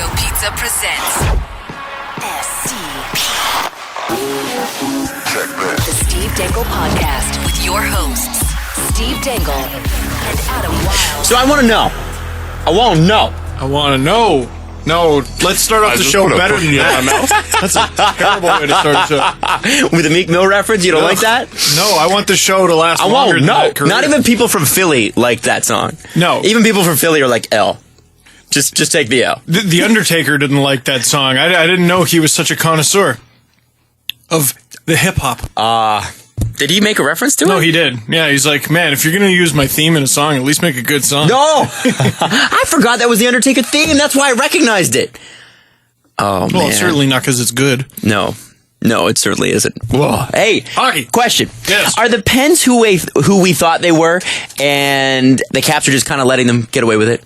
Chicago Pizza presents SCP. The Steve Dangle Podcast with your hosts, Steve Dangle and Adam Wilde. So I want to know. I want to know. No, let's start off the show better than that. That's a terrible way to start a show. With a Meek Mill reference, you don't like that? No, I want the show to last longer than that career. Not even people from Philly like that song. No. Even people from Philly are like, L. Just take the L. The Undertaker didn't like that song. I didn't know he was such a connoisseur of the hip-hop. Did he make a reference to it? No, he did. Yeah, he's like, man, if you're going to use my theme in a song, at least make a good song. No! I forgot that was the Undertaker theme. That's why I recognized it. Oh, man. Well, certainly not because it's good. No, it certainly isn't. Whoa. Hey, hockey. Question. Yes. Are the Pens who we thought they were, and the Caps are just kind of letting them get away with it?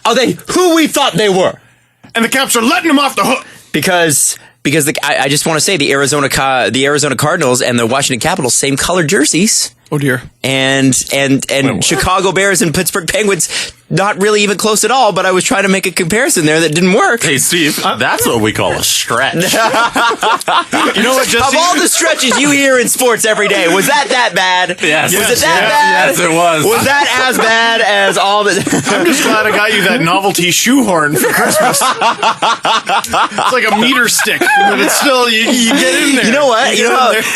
Are they who we thought they were? And the Caps are letting them off the hook. Because I just want to say the Arizona Cardinals and the Washington Capitals, same colored jerseys. Oh dear. And Chicago Bears and Pittsburgh Penguins, not really even close at all, but I was trying to make a comparison there that didn't work. Hey, Steve, that's what we call a stretch. You know what, Jesse? Of all the stretches you hear in sports every day, was that bad? Yes. Was it that bad? Yes, it was. Was that as bad as all the... I'm just glad I got you that novelty shoehorn for Christmas. It's like a meter stick, but it's still, you get in there. You know what?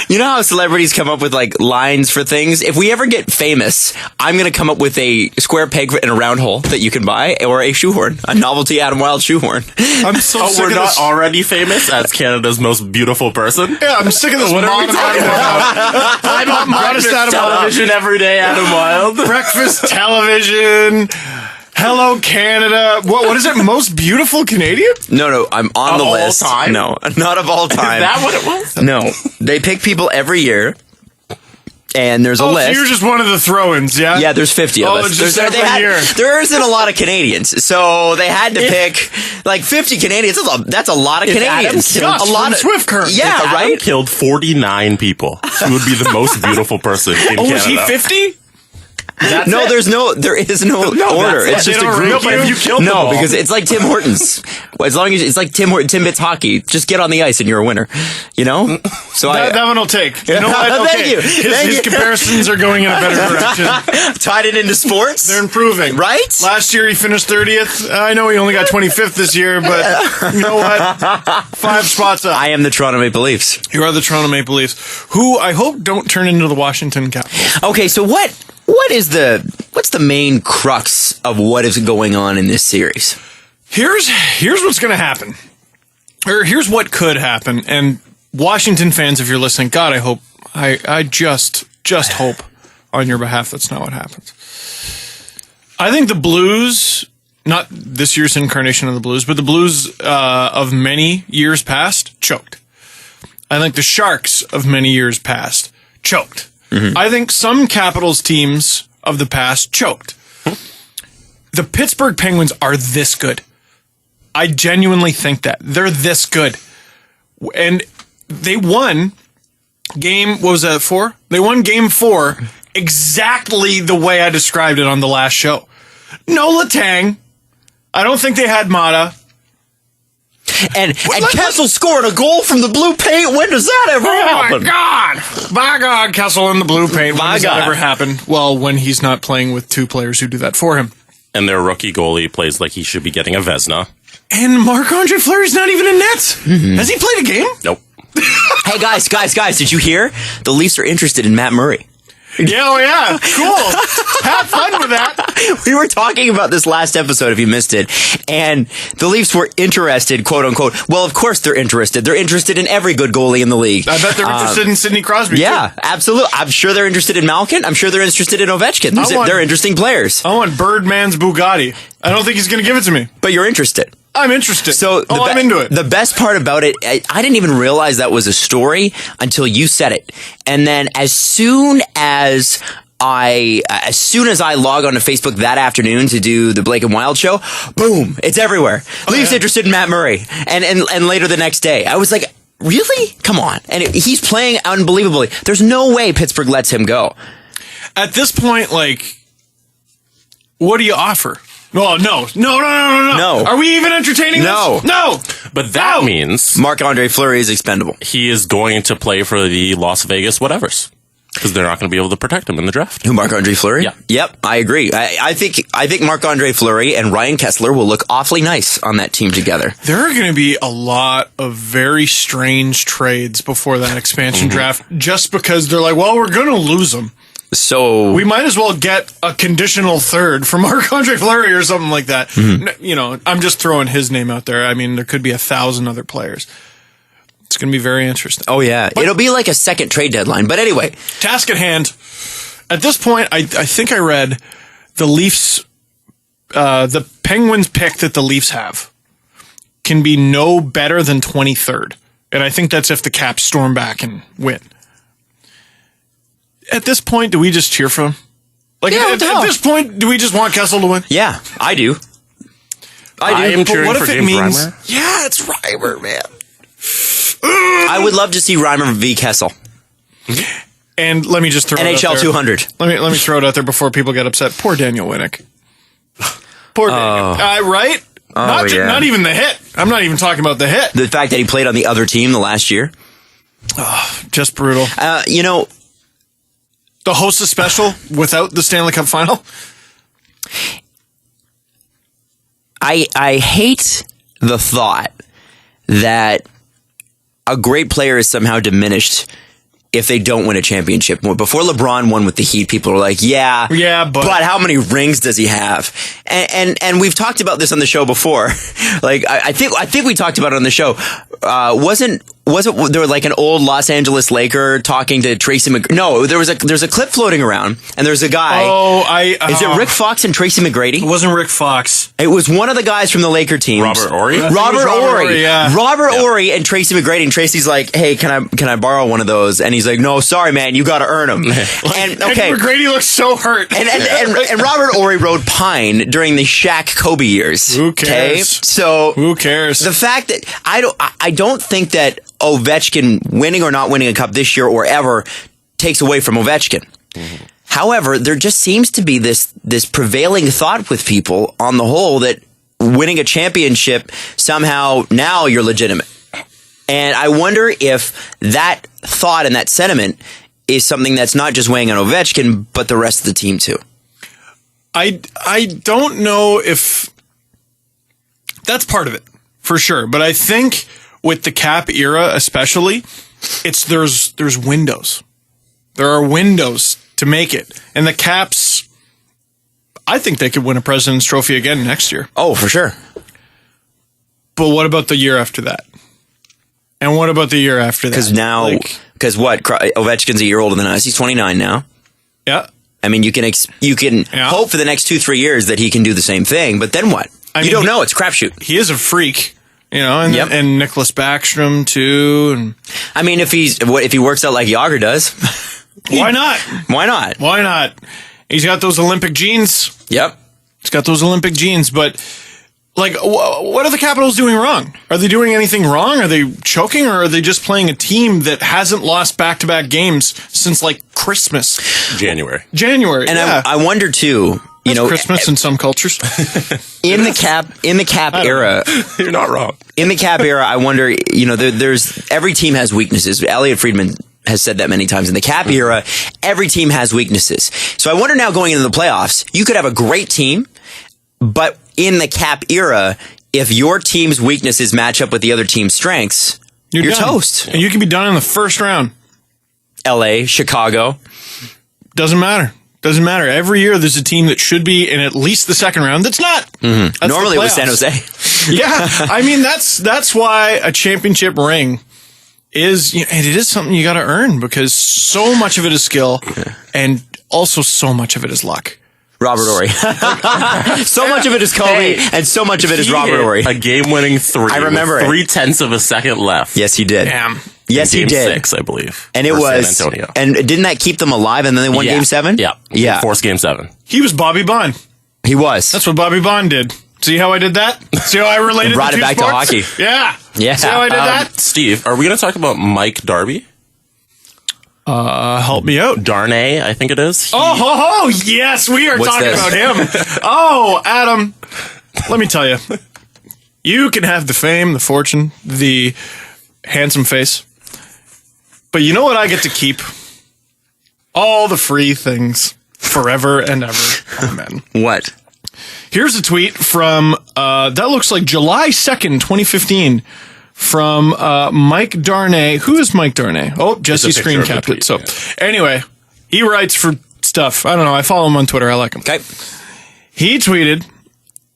You know how celebrities come up with like lines for things? If we ever get famous, I'm going to come up with a square peg in a round hole that you can buy, or a shoehorn, a novelty Adam Wilde shoehorn. I'm so sick we're of not this. already famous as Canada's most beautiful person. Yeah, I'm sick of this. What are we talking about? I'm on breakfast television every day, Adam Wilde. Breakfast television. Hello, Canada. What is it? Most beautiful Canadian? No, I'm on the Of all list. time? No, not of all time. Is that what it was? No, they pick people every year. And there's a list. So you're just one of the throw-ins, yeah? Yeah, there's 50 of us. Just every year. There isn't a lot of Canadians, so they had to pick like 50 Canadians. That's a lot of Canadians. Adam killed a lot of Swift Current. Yeah, Adam right. killed 49 people. He would be the most beautiful person in Canada. Was he 50? No, there is no order. It's just a group. No, but if you killed them all. Because it's like Tim Hortons. As long as it's like Timbits hockey, just get on the ice and you're a winner. You know. So that one will take. You know what? Thank you. His comparisons are going in a better direction. Tied it into sports. They're improving, right? Last year he finished 30th. I know he only got 25th this year, but you know what? 5 spots up. I am the Toronto Maple Leafs. You are the Toronto Maple Leafs, who I hope don't turn into the Washington Capitals. Okay, so what's the main crux of what is going on in this series? Here's what's going to happen. Or here's what could happen. And Washington fans, if you're listening, God, I just hope on your behalf that's not what happens. I think the Blues, not this year's incarnation of the Blues, but the Blues of many years past, choked. I think the Sharks of many years past, choked. Mm-hmm. I think some Capitals teams of the past choked. The Pittsburgh Penguins are this good. I genuinely think that. They're this good. And they won what was that, 4? They won game 4 exactly the way I described it on the last show. No Letang. I don't think they had Mata. And Kessel scored a goal from the blue paint. When does that ever happen? Oh, my God. My God, Kessel in the blue paint. When does that ever happen? Well, when he's not playing with 2 players who do that for him. And their rookie goalie plays like he should be getting a Vezina. And Marc-Andre Fleury's not even in net. Mm-hmm. Has he played a game? Nope. Hey, guys, did you hear? The Leafs are interested in Matt Murray. Yeah, oh yeah, cool. Have fun with that. We were talking about this last episode, if you missed it, and the Leafs were interested, quote unquote. Well, of course they're interested. They're interested in every good goalie in the league. I bet they're interested in Sidney Crosby. Yeah, too. absolutely. I'm sure they're interested in Malkin. I'm sure they're interested in Ovechkin. They're interesting players. I want Birdman's Bugatti. I don't think he's going to give it to me. But you're interested. I'm interested. So I'm into it. The best part about it, I didn't even realize that was a story until you said it. And then as soon as I log on to Facebook that afternoon to do the Blake and Wild show, boom, it's everywhere. Leafs interested in Matt Murray. And later the next day, I was like, really? Come on. And he's playing unbelievably. There's no way Pittsburgh lets him go. At this point, like, what do you offer? No. Are we even entertaining this? No. But that means Marc-Andre Fleury is expendable. he is going to play for the Las Vegas whatevers. Because they're not going to be able to protect him in the draft. Who, Marc-Andre Fleury? Yeah. Yep, I agree. I think Marc-Andre Fleury and Ryan Kessler will look awfully nice on that team together. There are going to be a lot of very strange trades before that expansion draft just because they're like, well, we're going to lose them. So We might as well get a conditional third for Marc-Andre Fleury or something like that. You know, I'm just throwing his name out there. I mean, there could be 1,000 other players. It's going to be very interesting. Oh, yeah. It'll be like a second trade deadline. But anyway. Task at hand. At this point, I think I read the Leafs, the Penguins pick that the Leafs have can be no better than 23rd. And I think that's if the Caps storm back and win. At this point, do we just cheer for him? Like, Yeah, at this point, do we just want Kessel to win? Yeah, I do. I am cheering what for if it James means... Reimer. Yeah, it's Reimer, man. I would love to see Reimer v. Kessel. And let me just throw it out NHL there. 200. Let me throw it out there before people get upset. Poor Daniel Winnick. Poor Daniel. Right? Not even the hit. I'm not even talking about the hit. The fact that he played on the other team the last year. Just brutal. You know, The Hostess special without the Stanley Cup final. I hate the thought that a great player is somehow diminished if they don't win a championship. Before LeBron won with the Heat, people were like, yeah, but how many rings does he have? And we've talked about this on the show before. Like, I think we talked about it on the show. Wasn't there like an old Los Angeles Laker talking to Tracy McGrady? No, there's a clip floating around, and there's a guy. Is it Rick Fox and Tracy McGrady? It wasn't Rick Fox. It was one of the guys from the Laker teams. Robert Horry? Robert Horry. Yeah. Robert Horry and Tracy McGrady. And Tracy's like, hey, can I borrow one of those? And he's like, no, sorry, man, you got to earn them. And okay. And McGrady looks so hurt. And Robert Horry rode Pine during the Shaq Kobe years. Who cares? Okay? So who cares? The fact that I don't think that Ovechkin winning or not winning a cup this year or ever takes away from Ovechkin. Mm-hmm. However, there just seems to be this prevailing thought with people on the whole that winning a championship somehow now you're legitimate. And I wonder if that thought and that sentiment is something that's not just weighing on Ovechkin, but the rest of the team too. I don't know if that's part of it for sure, but I think with the cap era especially, there's windows. There are windows to make it. And the Caps, I think they could win a President's Trophy again next year. Oh, for sure. But what about the year after that? And what about the year after that? Because Ovechkin's a year older than us. He's 29 now. Yeah. I mean, you can hope for the next 2-3 years that he can do the same thing, but then what? You don't know. It's a crapshoot. He is a freak. You know, and Nicholas Backstrom too. And I mean, if he works out like Yager does, why not? Why not? Why not? He's got those Olympic genes. Yep, he's got those Olympic genes. But like, what are the Capitals doing wrong? Are they doing anything wrong? Are they choking, or are they just playing a team that hasn't lost back-to-back games since like Christmas, January? And I wonder too. You know, Christmas in some cultures. in the cap era, you're not wrong. In the cap era, I wonder. You know, there's every team has weaknesses. Elliot Friedman has said that many times. In the cap era, every team has weaknesses. So I wonder now going into the playoffs, you could have a great team, but in the cap era, if your team's weaknesses match up with the other team's strengths, you're toast. And you can be done in the first round. LA, Chicago, doesn't matter. Doesn't matter. Every year there's a team that should be in at least the second round that's not. Mm-hmm. Normally it was San Jose. Yeah. I mean, that's why a championship ring is, and it is something you got to earn because so much of it is skill and also so much of it is luck. Robert Horry. So much of it is Kobe and so much of it is Robert Horry. A game-winning three. I remember with 0.3 of a second left. Yes, he did. Damn. Yes, he did. Game 6, I believe. And it was San Antonio. And didn't that keep them alive? And then they won Game 7. Yeah. Forced Game 7. He was Bobby Bond. He was. That's what Bobby Bond did. See how I did that? See how I related? Brought it back sports? to hockey. Yeah. Yeah. See how I did that? Steve, are we going to talk about Mike Darby? Help me out. Darnay, I think it is. Yes, we are What's talking this? about him. Oh, Adam, let me tell you. You can have the fame, the fortune, the handsome face. But you know what I get to keep? All the free things forever and ever. Amen. What? Here's a tweet from, that looks like July 2nd, 2015, from Mike Darnay. Who is Mike Darnay? Oh, Jesse screen capped it. So, anyway, he writes for stuff. I don't know. I follow him on Twitter. I like him. Okay. He tweeted,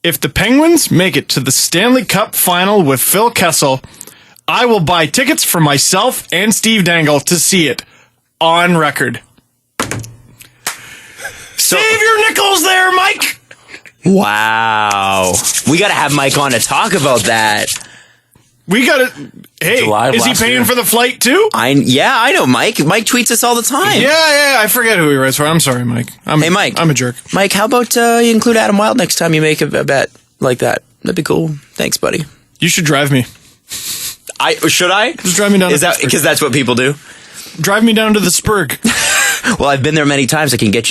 if the Penguins make it to the Stanley Cup final with Phil Kessel, I will buy tickets for myself and Steve Dangle to see it on record. Save your nickels there, Mike! Wow. We got to have Mike on to talk about that. We got to... Hey, July of is he last paying year. for the flight too? I know Mike. Mike tweets us all the time. Yeah, I forget who he writes for. I'm sorry, Mike. Hey, Mike. I'm a jerk. Mike, how about you include Adam Wild next time you make a bet like that? That'd be cool. Thanks, buddy. You should drive me. Should I? Just drive me down Is to that Pittsburgh. because that's what people do? Drive me down to the Spurg. Well, I've been there many times. I can get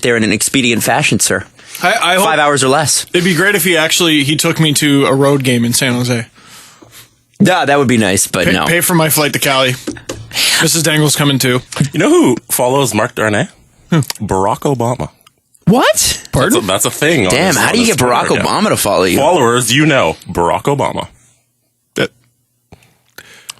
there in an expedient fashion, sir. I hope 5 hours or less. it'd be great if he took me to a road game in San Jose. Yeah, that would be nice, but no. Pay for my flight to Cali. Mrs. Dangle's coming too. You know who follows Mark Darnay? Barack Obama. What? Pardon? That's a thing. Damn, how do you get Barack Obama to follow you? Followers, Barack Obama.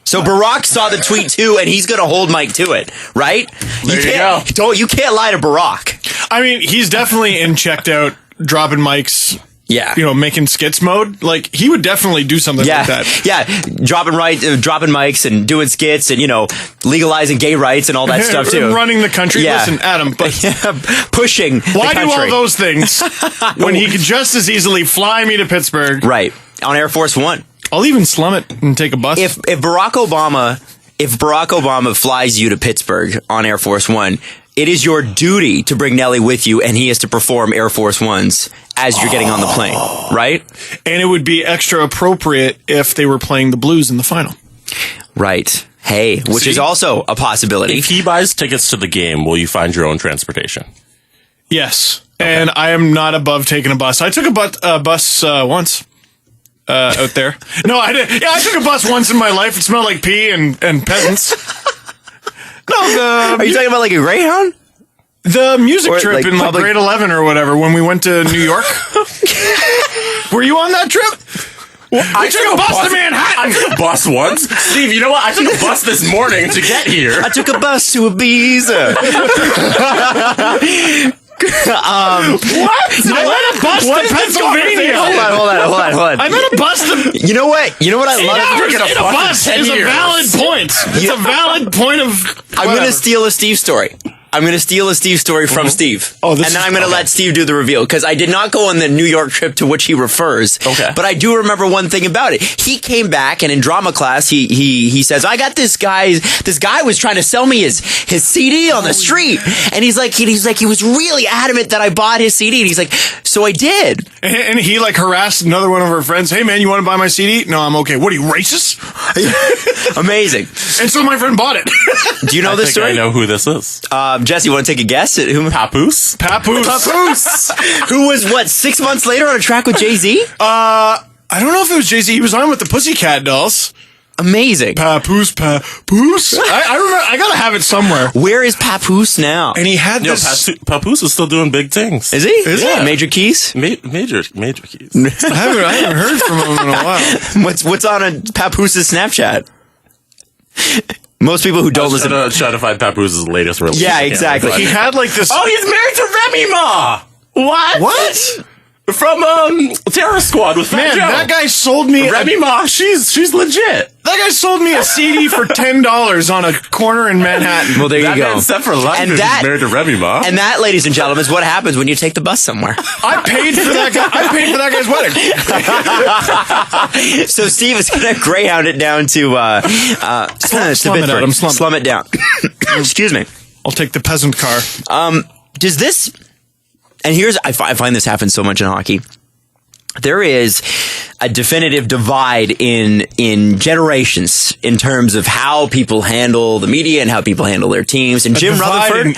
So Barack saw the tweet too, and he's going to hold Mike to it, right? You can't lie to Barack. I mean, he's definitely in checked out, dropping mics. Yeah. Making skits mode. Like, he would definitely do something like that. Yeah, dropping mics and doing skits and, legalizing gay rights and all that stuff too. Running the country. Yeah. Listen, Adam, but pushing why the do all country. those things when he could just as easily fly me to Pittsburgh? Right, on Air Force One. I'll even slum it and take a bus. If Barack Obama flies you to Pittsburgh on Air Force One, it is your duty to bring Nelly with you, and he has to perform Air Force Ones as you're getting on the plane, right? And it would be extra appropriate if they were playing the Blues in the final. Right. Hey, which is also a possibility. If he buys tickets to the game, will you find your own transportation? Yes. Okay. And I am not above taking a bus. I took a bus once. Out there. No, I did. Yeah, I took a bus once in my life. It smelled like pee and peasants. Are you talking about like a Greyhound? The music Or, trip like, in public- grade 11 or whatever when we went to New York. Were you on that trip? I took a bus to Manhattan. I took a bus once. Steve, you know what? I took a bus this morning to get here. I took a bus to Ibiza. What? I met a bus to Pennsylvania. Hold on. I met a bus to... You know what I love? in a bus is a valid point. It's a valid point of... I'm going to steal a Steve story. From Steve. Oh, and then I'm going to let Steve do the reveal, because I did not go on the New York trip to which he refers. Okay. But I do remember one thing about it. He came back, and in drama class, he says, I got this guy was trying to sell me his CD on the street. And he's like, he was really adamant that I bought his CD. And he's like, so I did. And he harassed another one of our friends. Hey, man, you want to buy my CD? No, I'm okay. What are you, racist? Amazing. And so my friend bought it. Do you know this story? I know who this is. Jesse, you want to take a guess at whom? Papoose? Papoose. Who was, 6 months later on a track with Jay-Z? I don't know if it was Jay-Z. He was on with the Pussycat Dolls. Amazing. Papoose. I remember. I gotta have it somewhere. Where is Papoose now? And he had this. Papoose is still doing big things. Is he? Is he? Major Keys? Major keys. I haven't heard from him in a while. What's on a Papoose's Snapchat? Most people who don't listen Try to find Papooses' latest release. Yeah, exactly. He had like this. Oh, he's married to Remy Ma. What? From Terror Squad with Fat Man, Joe. that guy sold me Remy Ma. She's legit. That guy sold me a CD for $10 on a corner in Manhattan. Well, there That you go. man's set for life. And if that- he's married to Remy Ma. And that, ladies and gentlemen, is what happens when you take the bus somewhere. I paid for that guy. I paid for that guy's wedding. So Steve is going to greyhound it down to slum it out. I'm slumming. Slum it down. Excuse me. I'll take the peasant car. Does this? And I find this happens so much in hockey. there is a definitive divide in generations in terms of how people handle the media and how people handle their teams. And Jim Rutherford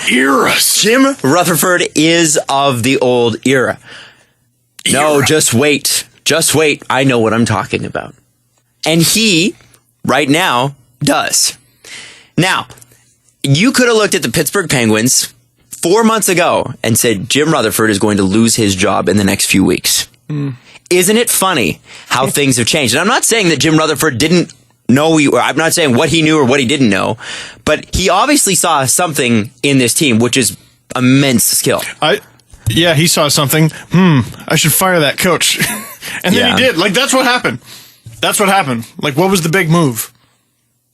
is of the old era. No, just wait. Just wait. I know what I'm talking about. And he, right now, does. Now, you could have looked at the Pittsburgh Penguins 4 months ago and said Jim Rutherford is going to lose his job in the next few weeks. Isn't it funny how things have changed? And I'm not saying that Jim Rutherford didn't know, I'm not saying what he knew or what he didn't know, but he obviously saw something in this team, which is immense skill. Yeah, he saw something. I should fire that coach. And then he did. Like, that's what happened. That's what happened. Like, what was the big move?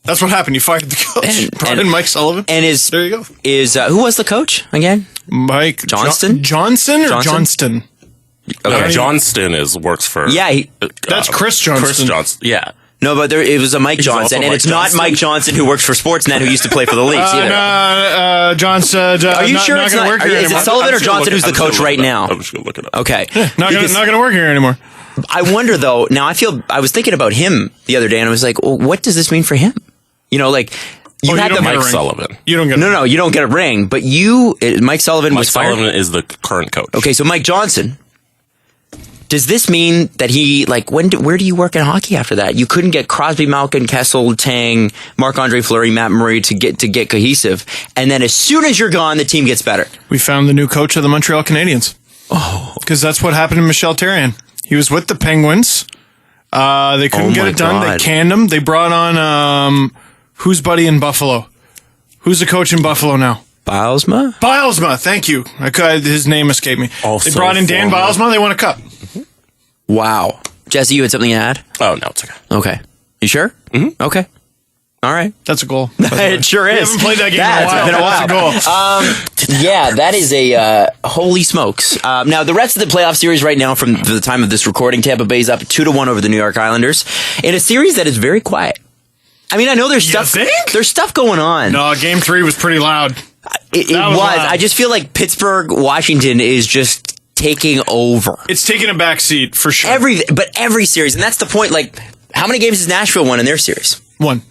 That's what happened. You fired the coach. Brought in Mike Sullivan. And there you go. Who was the coach again? Mike Johnston? Johnson or Johnston? Okay. Johnston works for... Yeah, that's Chris Johnston. Chris Johnston, yeah. No, but it was a Mike Johnson, and it's not Mike Johnson who works for Sportsnet who used to play for the Leafs either. Johnson. Are you sure it's not? Is it Sullivan or Johnson who's the coach right now? I'm just going to look it up. Okay. Not going to work here anymore. I wonder, though, now I was thinking about him the other day, and I was like, well, what does this mean for him? You know, like... You had the Mike Sullivan. You don't get No, you don't get a ring, but Mike Sullivan was fired? Mike Sullivan is the current coach. Okay, so Mike Johnson... Does this mean that he, like, where do you work in hockey after that? You couldn't get Crosby, Malkin, Kessel, Tang, Marc-Andre Fleury, Matt Murray to get cohesive. And then as soon as you're gone, the team gets better. We found the new coach of the Montreal Canadiens. Oh. Because that's what happened to Michel Therrien. He was with the Penguins. They couldn't get it done. God. They canned him. They brought on, who's buddy in Buffalo? Who's the coach in Buffalo now? Bilesma, thank you. His name escaped me. Also they brought in Dan Bilesma. They won a cup. Wow. Jesse, you had something to add? Oh, no, it's okay. Okay. You sure? Mm-hmm. Okay. All right. That's a goal. It sure is. We haven't played that game in a while. That's been a while. Yeah, that is a holy smokes. Now, the rest of the playoff series right now from the time of this recording, Tampa Bay's up 2-1 over the New York Islanders in a series that is very quiet. I mean, I know there's stuff going on. No, game 3 was pretty loud. It was. Loud. I just feel like Pittsburgh, Washington is just taking over. It's taking a back seat for sure. Every series, and that's the point. Like, how many games has Nashville won in their series? 1.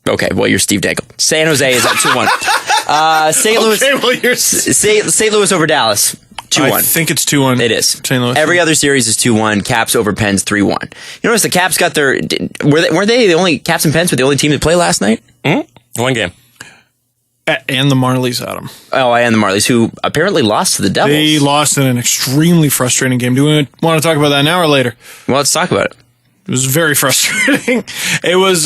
Okay, well, you're Steve Dangle. San Jose is up 2-1. St. Louis. Okay, well, you're St. Louis over Dallas. 2-1. I think it's 2-1. It is. St. Louis. Every other series is 2-1. Caps over Pens 3-1. You notice the Caps got their. Were they the only Caps and Pens were the only team to play last night? Mm-hmm. 1 game. And the Marlies, Adam. Oh, and the Marlies, who apparently lost to the Devils. They lost in an extremely frustrating game. Do we want to talk about that now or later? Well, let's talk about it. It was very frustrating. It was,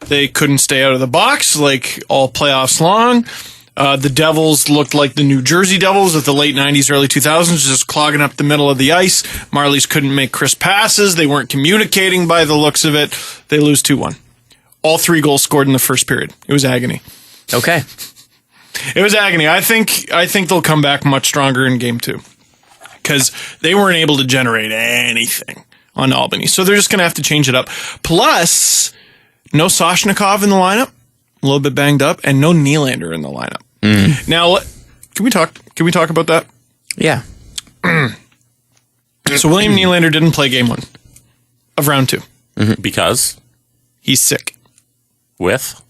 they couldn't stay out of the box like all playoffs long. The Devils looked like the New Jersey Devils of the late 90s, early 2000s, just clogging up the middle of the ice. Marlies couldn't make crisp passes. They weren't communicating by the looks of it. They lose 2-1. All 3 goals scored in the first period. It was agony. Okay. It was agony. I think they'll come back much stronger in game 2 because they weren't able to generate anything on Albany. So they're just going to have to change it up. Plus, no Soshnikov in the lineup, a little bit banged up, and no Nylander in the lineup. Now, can we talk about that? Yeah. So William Nylander didn't play game 1 of round 2. Mm-hmm. Because? He's sick. With?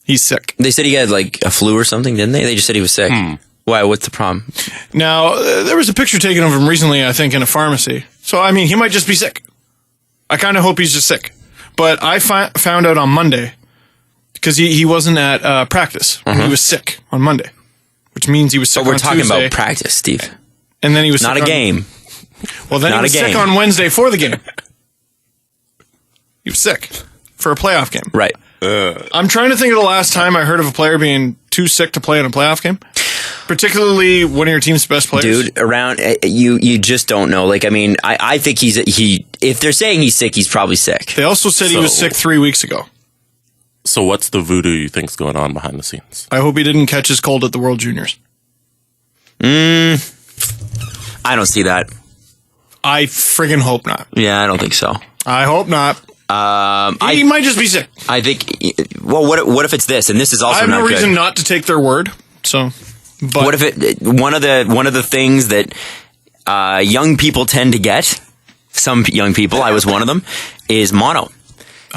He's sick. They said he had like a flu or something, didn't they? They just said he was sick. Why? What's the problem? Now, there was a picture taken of him recently, I think, in a pharmacy. So, I mean, he might just be sick. I kind of hope he's just sick. But I found out on Monday, because he wasn't at practice. He was sick on Monday, which means he was sick on Tuesday. But we're talking about practice, Steve. And then he was not sick a game. Well, then he was sick on Wednesday for the game. He was sick for a playoff game. Right. I'm trying to think of the last time I heard of a player being too sick to play in a playoff game, particularly one of your team's best players. Dude, around you just don't know. Like, I mean, I think if they're saying he's sick, he's probably sick. They also said he was sick 3 weeks ago. So what's the voodoo you think's going on behind the scenes? I hope he didn't catch his cold at the World Juniors. I don't see that. I friggin' hope not. Yeah, I don't think so. I hope not. He might just be sick. I think. Well, what if it's this? And this is also. I have not no reason good. not to take their word. So, but what if one of the things that young people tend to get some young people, I was one of them, is mono.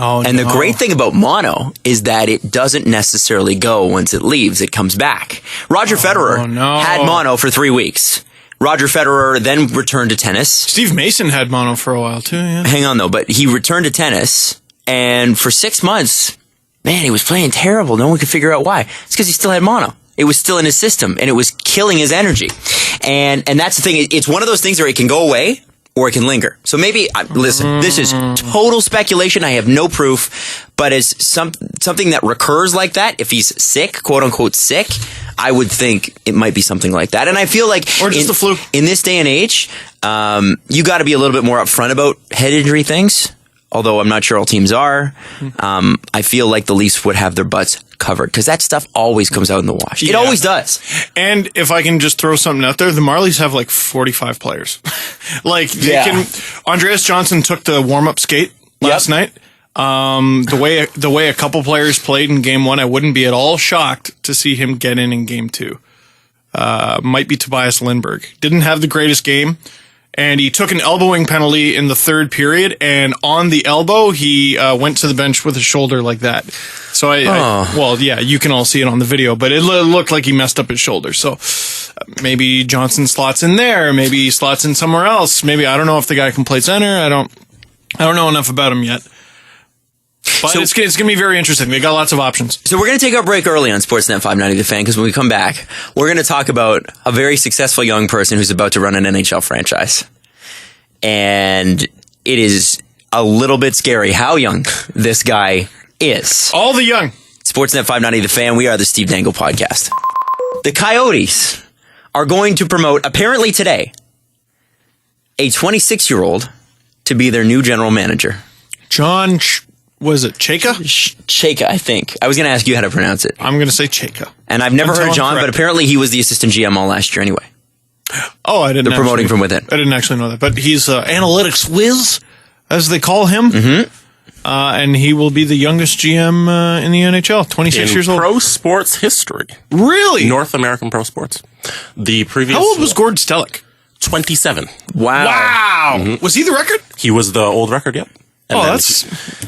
Oh, And the great thing about mono is that it doesn't necessarily go once it leaves. It comes back. Roger Federer had mono for 3 weeks. Roger Federer then returned to tennis. Steve Mason had mono for a while, too. Yeah. Hang on, though. But he returned to tennis, and for 6 months, man, he was playing terrible. No one could figure out why. It's because he still had mono. It was still in his system, and it was killing his energy. And that's the thing. It's one of those things where it can go away, or it can linger. So maybe, listen, this is total speculation. I have no proof, but as something that recurs like that, if he's sick, quote unquote sick, I would think it might be something like that. And I feel like or just the flu. In this day and age, you got to be a little bit more upfront about head injury things. Although I'm not sure all teams are, I feel like the Leafs would have their butts covered because that stuff always comes out in the wash. It always does. And if I can just throw something out there, the Marlies have like 45 players. Like they can. Andreas Johnson took the warm-up skate last night. The way a couple players played in Game 1, I wouldn't be at all shocked to see him get in Game 2. Might be Tobias Lindberg. Didn't have the greatest game. And he took an elbowing penalty in the third period, and on the elbow, he went to the bench with his shoulder like that. So you can all see it on the video, but it looked like he messed up his shoulder. So maybe Johnson slots in there, maybe he slots in somewhere else. Maybe I don't know if the guy can play center. I don't know enough about him yet. But it's going to be very interesting. They got lots of options. So we're going to take our break early on Sportsnet 590 The Fan because when we come back, we're going to talk about a very successful young person who's about to run an NHL franchise. And it is a little bit scary how young this guy is. All the young. Sportsnet 590 The Fan. We are the Steve Dangle podcast. The Coyotes are going to promote, apparently today, a 26-year-old to be their new general manager. John... Was it Chayka? Chayka, I think. I was going to ask you how to pronounce it. I'm going to say Chayka. And I've never heard of John, but apparently he was the assistant GM all last year anyway. Oh, I didn't. They're promoting from within. I didn't actually know that. But he's analytics whiz, as they call him. Mm-hmm. And he will be the youngest GM in the NHL, 26 years old. Pro sports history. Really? North American pro sports. The previous... How old was Gordon Stellick? 27. Wow. Mm-hmm. Was he the record? He was the old record, yep. And that's...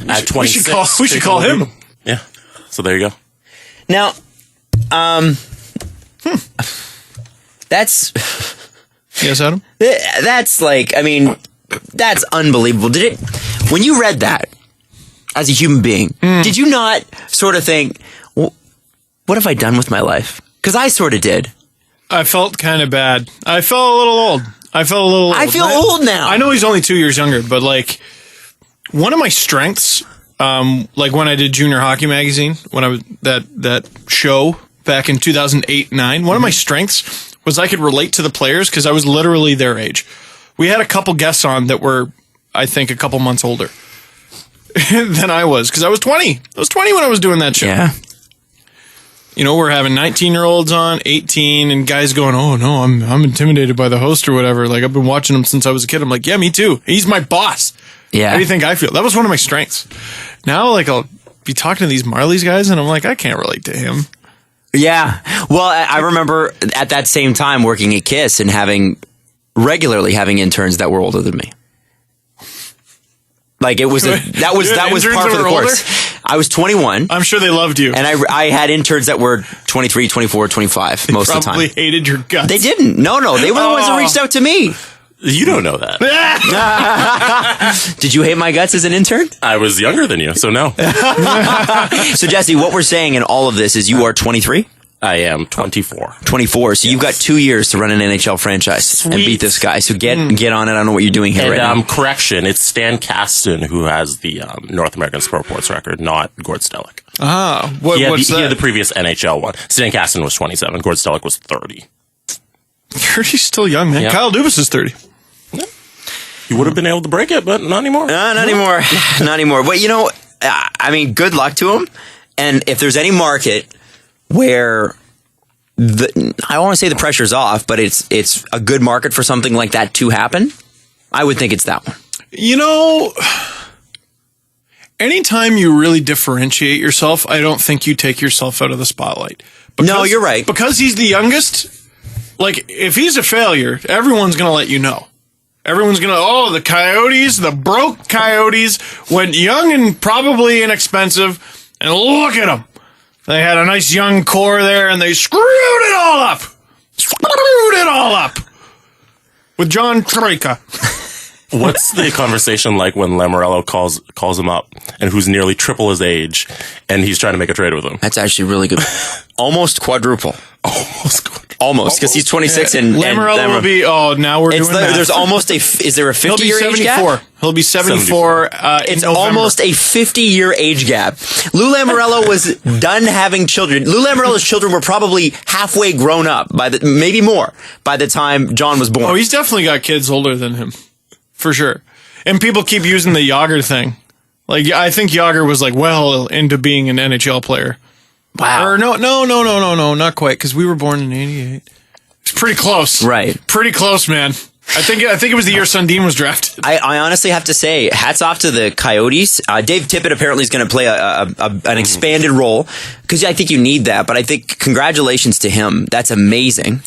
At 26. We should call him. Yeah. So there you go. Now, that's... Yes, Adam? That's like, I mean, that's unbelievable. When you read that as a human being, did you not sort of think, well, what have I done with my life? Because I sort of did. I felt kind of bad. I felt a little old. I feel old now. I know he's only 2 years younger, but like... One of my strengths, like when I did Junior Hockey Magazine, when I was that show back in 2008-9, one of my strengths was I could relate to the players because I was literally their age. We had a couple guests on that were, I think, a couple months older than I was because I was 20. I was 20 when I was doing that show. Yeah. You know, we're having 19-year-olds on, 18, and guys going, oh, no, I'm intimidated by the host or whatever. Like, I've been watching him since I was a kid. I'm like, yeah, me too. He's my boss. Yeah. How do you think I feel? That was one of my strengths. Now, like, I'll be talking to these Marlies guys, and I'm like, I can't relate to him. Yeah. Well, I remember at that same time working at KISS and regularly having interns that were older than me. Like, that was par for the course. I was 21. I'm sure they loved you. And I had interns that were 23, 24, 25 most of the time. They probably hated your guts. They didn't. No. They were the ones that reached out to me. You don't know that. Did you hate my guts as an intern? I was younger than you, so no. So, Jesse, what we're saying in all of this is you are 23? I am 24. 24. So you've got 2 years to run an NHL franchise and beat this guy. So get on it. I don't know what you're doing here right now. Correction, it's Stan Kasten who has the North American Sport Reports record, not Gord Stellick. Ah, what's that? He had the previous NHL one. Stan Kasten was 27. Gord Stellick was 30. 30's still young, man. Yeah. Kyle Dubas is 30. Yeah. He would have been able to break it, but not anymore. Not anymore. Not anymore. But, I mean, good luck to him. And if there's any market where I don't want to say the pressure's off, but it's a good market for something like that to happen, I would think it's that one. Anytime you really differentiate yourself, I don't think you take yourself out of the spotlight. No, you're right. Because he's the youngest, like, if he's a failure, everyone's going to let you know. Everyone's going the Coyotes, the broke Coyotes, went young and probably inexpensive, and look at them. They had a nice young core there, and they screwed it all up. Screwed it all up. With John Chayka. What's the conversation like when Lamoriello calls him up, and who's nearly triple his age, and he's trying to make a trade with him? That's actually really good. Almost quadruple. Almost, because he's 26 and Lamoriello will be, now we're doing that. There's almost is there a 50-year age gap? He'll be 74. It's almost a 50-year age gap. Lou Lamoriello was done having children. Lou Lamoriello's children were probably halfway grown up, maybe more, by the time John was born. Oh, he's definitely got kids older than him. For sure. And people keep using the Yager thing. Like, I think Yager was well into being an NHL player. Wow. Or no, not quite, because we were born in 88. It's pretty close. Right. Pretty close, man. I think it was the year Sundin was drafted. I honestly have to say, hats off to the Coyotes. Dave Tippett apparently is going to play an expanded role, because I think you need that. But I think congratulations to him. That's amazing.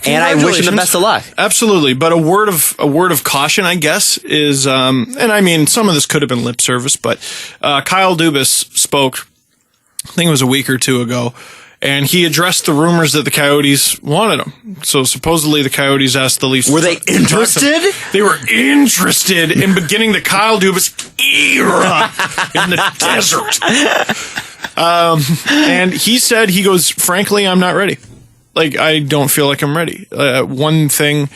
And I wish him the best of luck. Absolutely. But a word of caution, I guess, is and I mean, some of this could have been lip service, but Kyle Dubas spoke, I think it was a week or two ago, and he addressed the rumors that the Coyotes wanted him. So supposedly the Coyotes asked the Leafs. Were they interested? They were interested in beginning the Kyle Dubas era in the desert. And he said, he goes, frankly, I'm not ready. I don't feel like I'm ready. One thing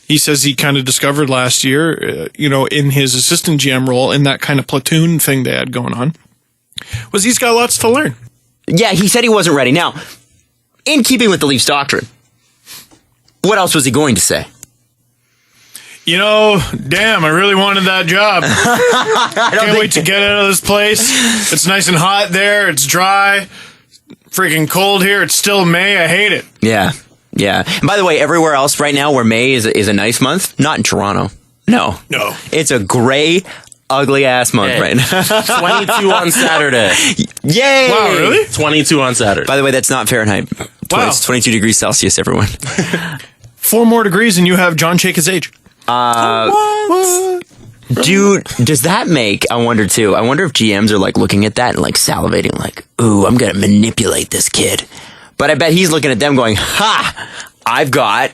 he says he kind of discovered last year, in his assistant GM role, in that kind of platoon thing they had going on, was he's got lots to learn. Yeah, he said he wasn't ready. Now, in keeping with the Leafs doctrine, what else was he going to say? Damn, I really wanted that job. Can't wait to get out of this place. It's nice and hot there. It's dry. Freaking cold here. It's still May. I hate it. Yeah. And by the way, everywhere else right now where May is a nice month, not in Toronto. No. It's a gray, ugly ass month right now. 22 on Saturday. Yay! Wow, really? 22 on Saturday. By the way, that's not Fahrenheit. Wow. It's 22 degrees Celsius, everyone. 4 more degrees and you have John Chayka's age. What? Dude, does that make, I wonder if GMs are looking at that and salivating ooh, I'm going to manipulate this kid. But I bet he's looking at them going, ha, I've got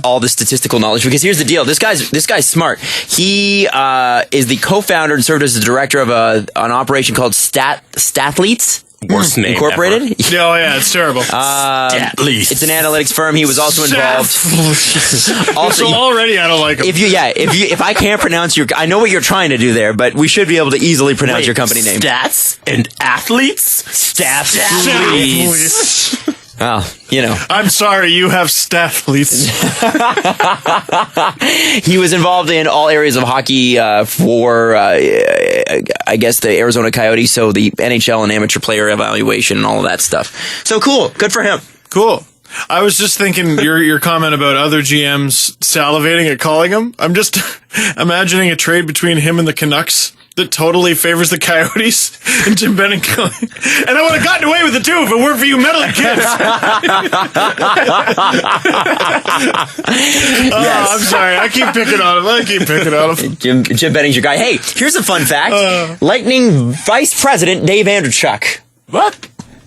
all the statistical knowledge, because here's the deal. This guy's smart. He is the co-founder and served as the director of an operation called Stathletes Worst name Incorporated. Ever. Oh yeah, it's terrible. Stathletes. It's an analytics firm. He was also involved. Also, already I don't like him. If I can't pronounce I know what you're trying to do there, but we should be able to easily pronounce your company name. Stats and athletes. Stathletes. Well, I'm sorry, you have Stathletes. He was involved in all areas of hockey for, I guess, the Arizona Coyotes, so the NHL and amateur player evaluation and all of that stuff. So cool. Good for him. Cool. I was just thinking your comment about other GMs salivating at calling him. I'm just imagining a trade between him and the Canucks that totally favors the Coyotes, and Jim Benning going, and I would have gotten away with it too if it weren't for you meddling kids. Yes. I'm sorry. I keep picking on him. Jim Benning's your guy. Hey, here's a fun fact. Lightning Vice President Dave Andreychuk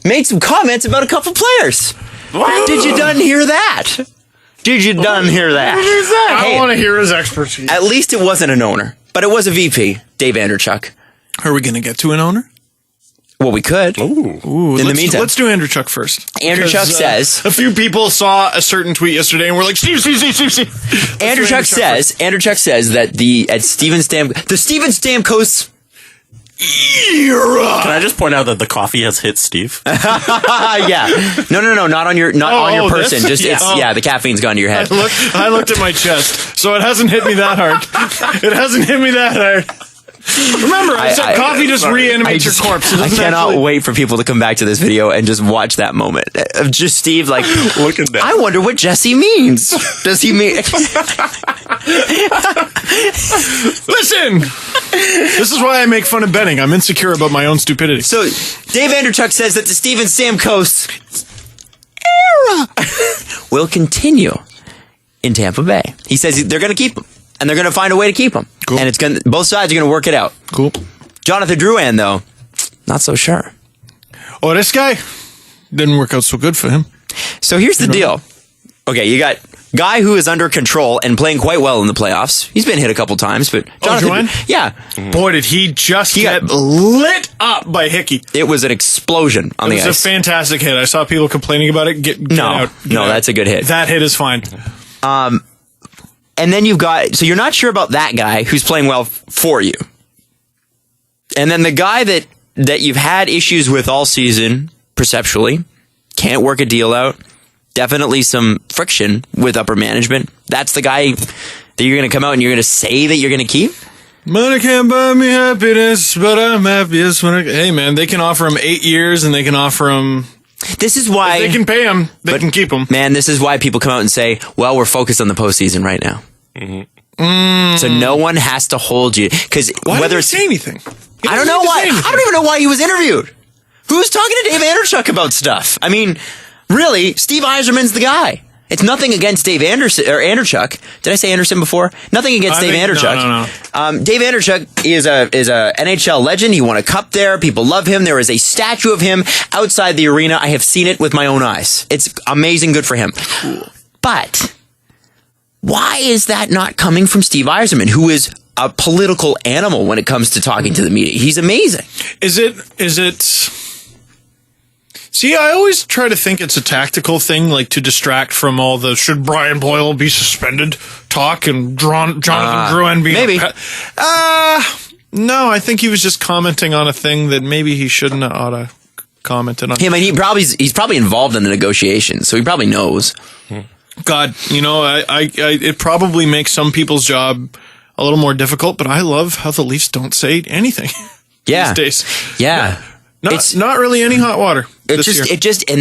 made some comments about a couple players. What? Did you done hear that? I want to hear his expertise. At least it wasn't an owner, but it was a VP, Dave Andreychuk. Are we going to get to an owner? Well, we could. Ooh. In the meantime, let's do Andreychuk first. Andreychuk says a few people saw a certain tweet yesterday and were like, Steve. Andreychuk says that the Steven Stamkos era. Can I just point out that the coffee has hit Steve? Yeah. No, not on your on your person. This? Just the caffeine's gone to your head. I looked at my chest, so it hasn't hit me that hard. Remember, I said coffee just reanimates your corpse. I cannot wait for people to come back to this video and just watch that moment of just Steve look at that. I wonder what Jesse means. Does he mean? Listen, this is why I make fun of Benning. I'm insecure about my own stupidity. So Dave Andreychuk says that the Steven Stamkos era will continue in Tampa Bay. He says they're going to keep him, and they're going to find a way to keep him. Cool. And both sides are going to work it out. Cool. Jonathan Drouin, though, not so sure. Oh, this guy didn't work out so good for him. So here's the deal. Okay, you got guy who is under control and playing quite well in the playoffs. He's been hit a couple times, but Jonathan, yeah. Boy, did he get lit up by Hickey. It was an explosion on the ice. It was a fantastic hit. I saw people complaining about it. Get out. That's a good hit. That hit is fine. And then you've got, so you're not sure about that guy who's playing well for you. And then the guy that you've had issues with all season, perceptually, can't work a deal out. Definitely some friction with upper management. That's the guy that you're going to come out and you're going to say that you're going to keep? Money can't buy me happiness, but I'm happiest when Hey, man, they can offer him 8 years and they can offer him... This is why... If they can pay him, they can keep him. Man, this is why people come out and say, well, we're focused on the postseason right now. Mm-hmm. So no one has to hold you. Because why did he say anything? I don't know why. I don't even know why he was interviewed. Who's talking to Dave Anderchuk about stuff? I mean... Really, Steve Yzerman's the guy. It's nothing against Dave Anderchuk. Did I say Anderson before? Nothing against Dave Anderchuk. No. Dave Anderchuk is a NHL legend. He won a cup there. People love him. There is a statue of him outside the arena. I have seen it with my own eyes. It's amazing. Good for him. Cool. But why is that not coming from Steve Yzerman, who is a political animal when it comes to talking to the media? He's amazing. Is it? See, I always try to think it's a tactical thing, like to distract from all the should Brian Boyle be suspended talk and Jonathan Drouin be... Maybe. No, I think he was just commenting on a thing that maybe he shouldn't have ought to commented on. I mean, he's probably involved in the negotiations, so he probably knows. God, it probably makes some people's job a little more difficult, but I love how the Leafs don't say anything these days. Yeah. It's not really any hot water. And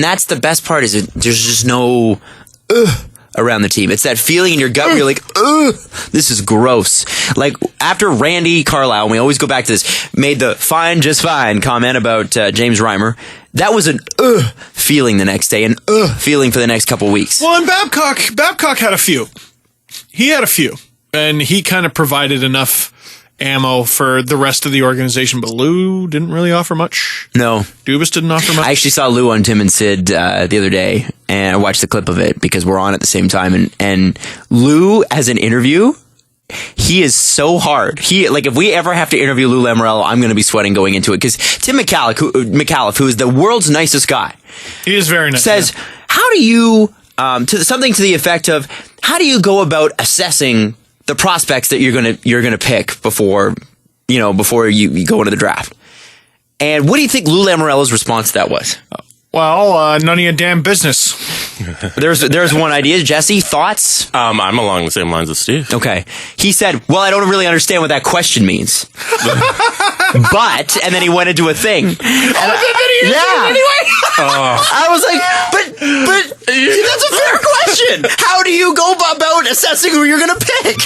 that's the best part is there's just no around the team. It's that feeling in your gut where you're like, this is gross. Like after Randy Carlyle, and we always go back to this, made the fine, just fine comment about James Reimer. That was an feeling the next day, and feeling for the next couple weeks. Well, and Babcock had a few. He had a few, and he kind of provided enough ammo for the rest of the organization, but Lou didn't really offer much. No. Dubas didn't offer much. I actually saw Lou on Tim and Sid the other day, and I watched the clip of it because we're on at the same time, and Lou, as an interview, he is so hard. If we ever have to interview Lou Lamoriello, I'm going to be sweating going into it, because Tim McAuliffe, who is the world's nicest guy, he is very nice, says, how do you, something to the effect of, how do you go about assessing the prospects that you're gonna pick before you go into the draft? And what do you think Lou Lamoriello's response to that was? Well, none of your damn business. There's one idea. Jesse, thoughts? I'm along the same lines as Steve. Okay. He said, well, I don't really understand what that question means. But, and then he went into a thing. I was like, but that's a fair question. How do you go about assessing who you're going to pick?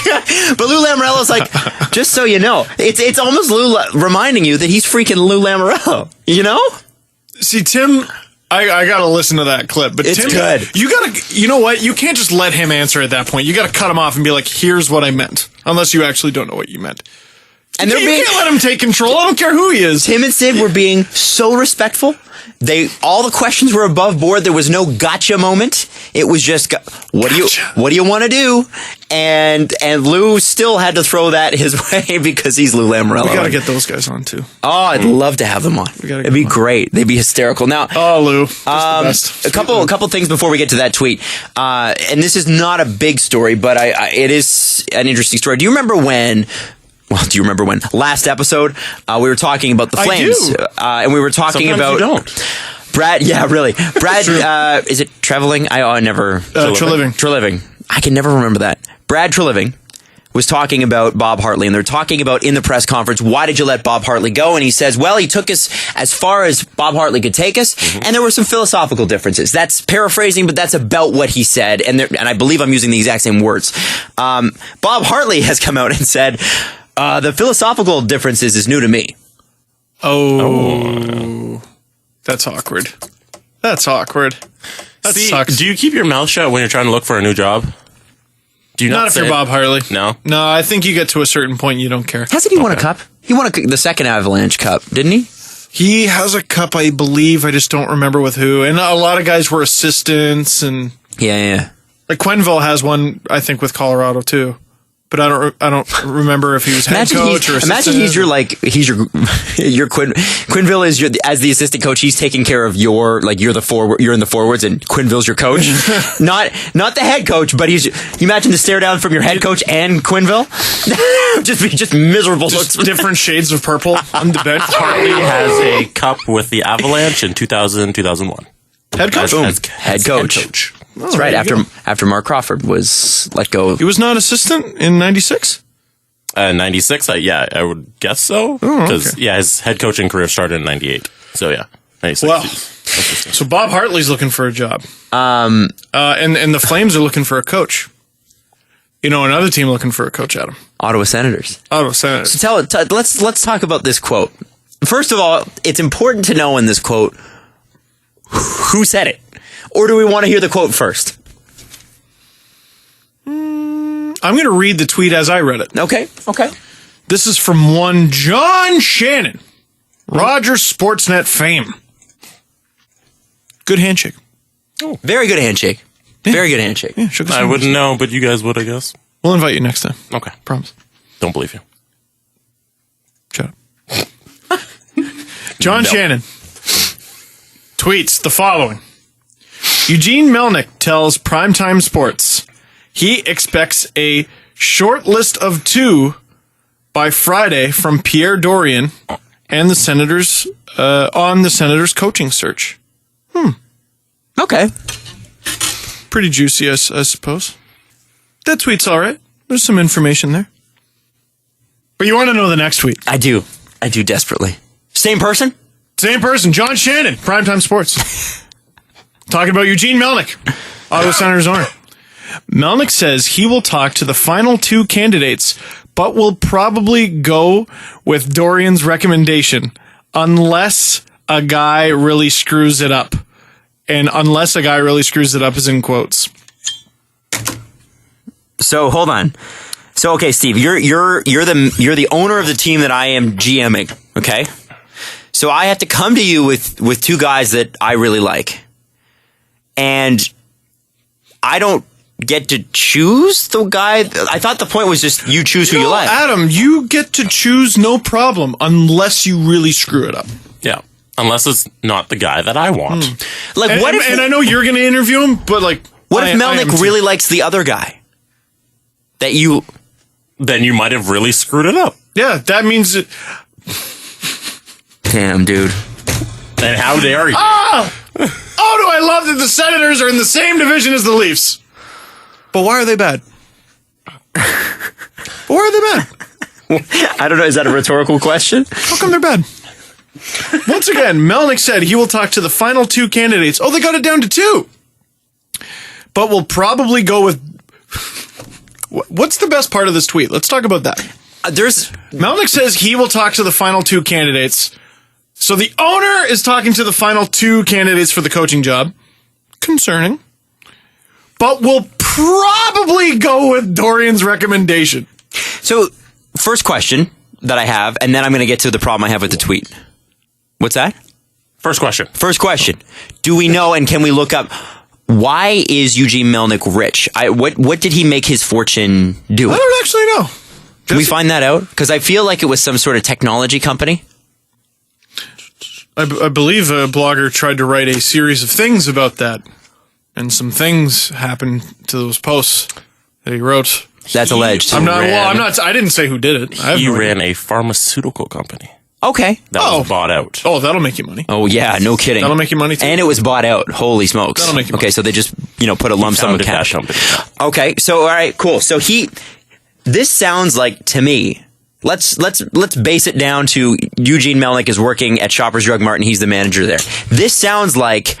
But Lou Lamoriello's like, just so you know, it's almost Lou reminding you that he's freaking Lou Lamoriello, you know? See, Tim, I got to listen to that clip, but it's Tim, good. You know what? You can't just let him answer at that point. You got to cut him off and be like, here's what I meant, unless you actually don't know what you meant. And you can't let him take control. I don't care who he is. Tim and Sid were being so respectful. All the questions were above board. There was no gotcha moment. It was just, what do you want to do? And Lou still had to throw that his way because he's Lou Lamoriello. We got to get those guys on too. Oh, I'd love to have them on. It'd be great. They'd be hysterical. Now, Lou, just the best. A couple things before we get to that tweet. And this is not a big story, but it is an interesting story. Do you remember when? Last episode, we were talking about the Flames. And we were talking Sometimes about... you don't. Brad, yeah, really. Brad, is it Treliving? I never... Treliving. I can never remember that. Brad Treliving was talking about Bob Hartley, and they're talking about in the press conference, why did you let Bob Hartley go? And he says, well, he took us as far as Bob Hartley could take us, and there were some philosophical differences. That's paraphrasing, but that's about what he said, and I believe I'm using the exact same words. Bob Hartley has come out and said... the philosophical differences is new to me. Oh. That's awkward. That See, sucks. do you keep your mouth shut when you're trying to look for a new job? Do you Not if you're Bob Hartley. No? No, I think you get to a certain point you don't care. Hasn't he won a cup? He won the second Avalanche Cup, didn't he? He has a cup, I believe. I just don't remember with who. And a lot of guys were assistants, and Yeah. like Quenneville has one, I think, with Colorado too. But I don't remember if he was head coach or assistant. Imagine your Quenneville is as the assistant coach. He's taking care of you're the forward. You're in the forwards, and Quenneville's your coach. not the head coach, but you imagine the stare down from your head coach and Quenneville. just miserable looks. Different shades of purple on the bench. Hartley has a cup with the Avalanche in 2000, 2001. Head coach. Head coach. That's right. After Mark Crawford was let go. He was not assistant in 96? 96, I would guess so. Because, his head coaching career started in 98. So, 96. Well, so Bob Hartley's looking for a job. And the Flames are looking for a coach. You know, another team looking for a coach, Adam. Ottawa Senators. So let's talk about this quote. First of all, it's important to know in this quote who said it. Or do we want to hear the quote first? I'm going to read the tweet as I read it. Okay. This is from one John Shannon, Rogers Sportsnet fame. Good handshake. Oh, very good handshake. Yeah. Very good handshake. Yeah, I wouldn't know, but you guys would, I guess. We'll invite you next time. Okay. Promise. Don't believe you. Shut up. John Shannon tweets the following. Eugene Melnyk tells Primetime Sports he expects a short list of 2 by Friday from Pierre Dorion and the Senators on the Senators coaching search. Okay. Pretty juicy, I suppose. That tweet's all right. There's some information there. But you want to know the next tweet. I do desperately. Same person? Same person. John Shannon, Primetime Sports. Talking about Eugene Melnyk, Ottawa Senators owner. Melnyk says he will talk to the final 2 candidates, but will probably go with Dorion's recommendation unless a guy really screws it up. And unless a guy really screws it up is in quotes. So hold on. So okay, Steve, you're the owner of the team that I am GMing. Okay, so I have to come to you with 2 guys that I really like. And I don't get to choose the guy. I thought the point was just you choose who you like. Adam, you get to choose no problem unless you really screw it up. Yeah. Unless it's not the guy that I want. Like, and I know you're going to interview him, but like, what if Melnyk really likes the other guy? Then you might have really screwed it up. Yeah, that means it. Damn, dude. And how dare you? Oh, do I love that the Senators are in the same division as the Leafs. But why are they bad? I don't know. Is that a rhetorical question? How come they're bad? Once again, Melnyk said he will talk to the final 2 candidates. Oh, they got it down to 2. But we'll probably go with... What's the best part of this tweet? Let's talk about that. Melnyk says he will talk to the final 2 candidates. So the owner is talking to the final 2 candidates for the coaching job. Concerning. But we'll probably go with Dorion's recommendation. So, first question that I have, and then I'm going to get to the problem I have with the tweet. What's that? First question. Do we know and can we look up why is Eugene Melnyk rich? What did he make his fortune doing? I don't actually know. Can we find that out? Because I feel like it was some sort of technology company. I believe a blogger tried to write a series of things about that, and some things happened to those posts that he wrote. That's alleged. I'm not. I didn't say who did it. He ran a pharmaceutical company. Okay. That was bought out. Oh, that'll make you money. Oh, yeah, no kidding. That'll make you money, too. And it was bought out. Holy smokes. That'll make you money. Okay, so they just, put a lump sum of cash. Company. Okay, so, all right, cool. So this sounds like, to me, let's base it down to Eugene Melnyk is working at Shoppers Drug Mart and he's the manager there. This sounds like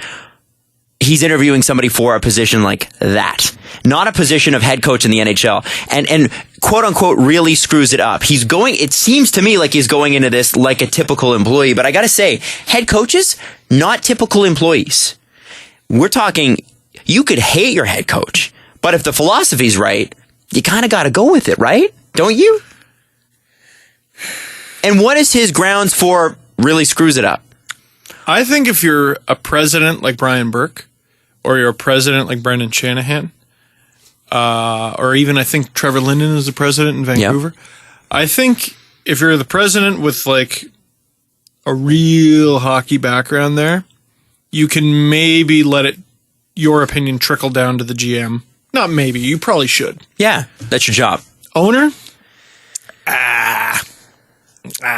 he's interviewing somebody for a position like that, not a position of head coach in the NHL, and quote unquote really screws it up. It seems to me like he's going into this like a typical employee, but I gotta say, head coaches, not typical employees. We're talking, you could hate your head coach, but if the philosophy's right, you kind of got to go with it, right? Don't you? And what is his grounds for really screws it up? I think if you're a president like Brian Burke, or you're a president like Brendan Shanahan, or even I think Trevor Linden is the president in Vancouver. Yep. I think if you're the president with like a real hockey background there, you can maybe let your opinion trickle down to the GM. Not maybe, you probably should. Yeah, that's your job. Owner? I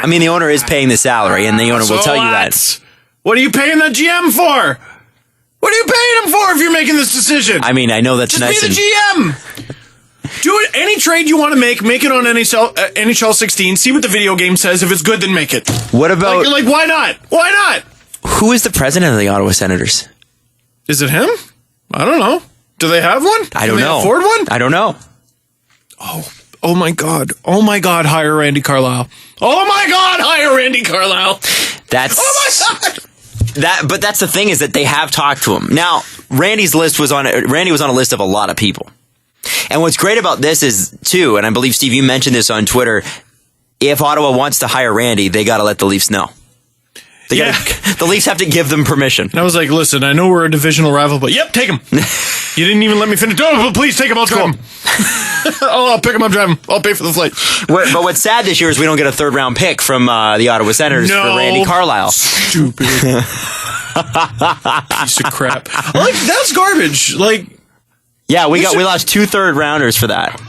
mean, the owner is paying the salary, and the owner will tell you that. What are you paying the GM for? What are you paying him for if you're making this decision? I mean, I know that's nice. Just be the GM. Do it. Any trade you want to make it on NHL 16. See what the video game says. If it's good, then make it. What about... Like, why not? Why not? Who is the president of the Ottawa Senators? Is it him? I don't know. Do they have one? I don't know. Can they afford one? I don't know. Oh my God. Oh my God, hire Randy Carlyle. Oh my God, hire Randy Carlyle. That's... Oh my God. But that's the thing, is that they have talked to him. Now, Randy was on a list of a lot of people. And what's great about this is, too, and I believe, Steve, you mentioned this on Twitter, if Ottawa wants to hire Randy, they got to let the Leafs know. The Leafs have to give them permission. And I was like, listen, I know we're a divisional rival, but yep, take him. You didn't even let me finish. Oh, please take him. I'll drive him. I'll pick him up, drive him. I'll pay for the flight. But what's sad this year is we don't get a third-round pick from the Ottawa Senators for Randy Carlyle. Stupid. Piece of crap. Like, that's garbage. Like, yeah, we lost 2 third-rounders for that.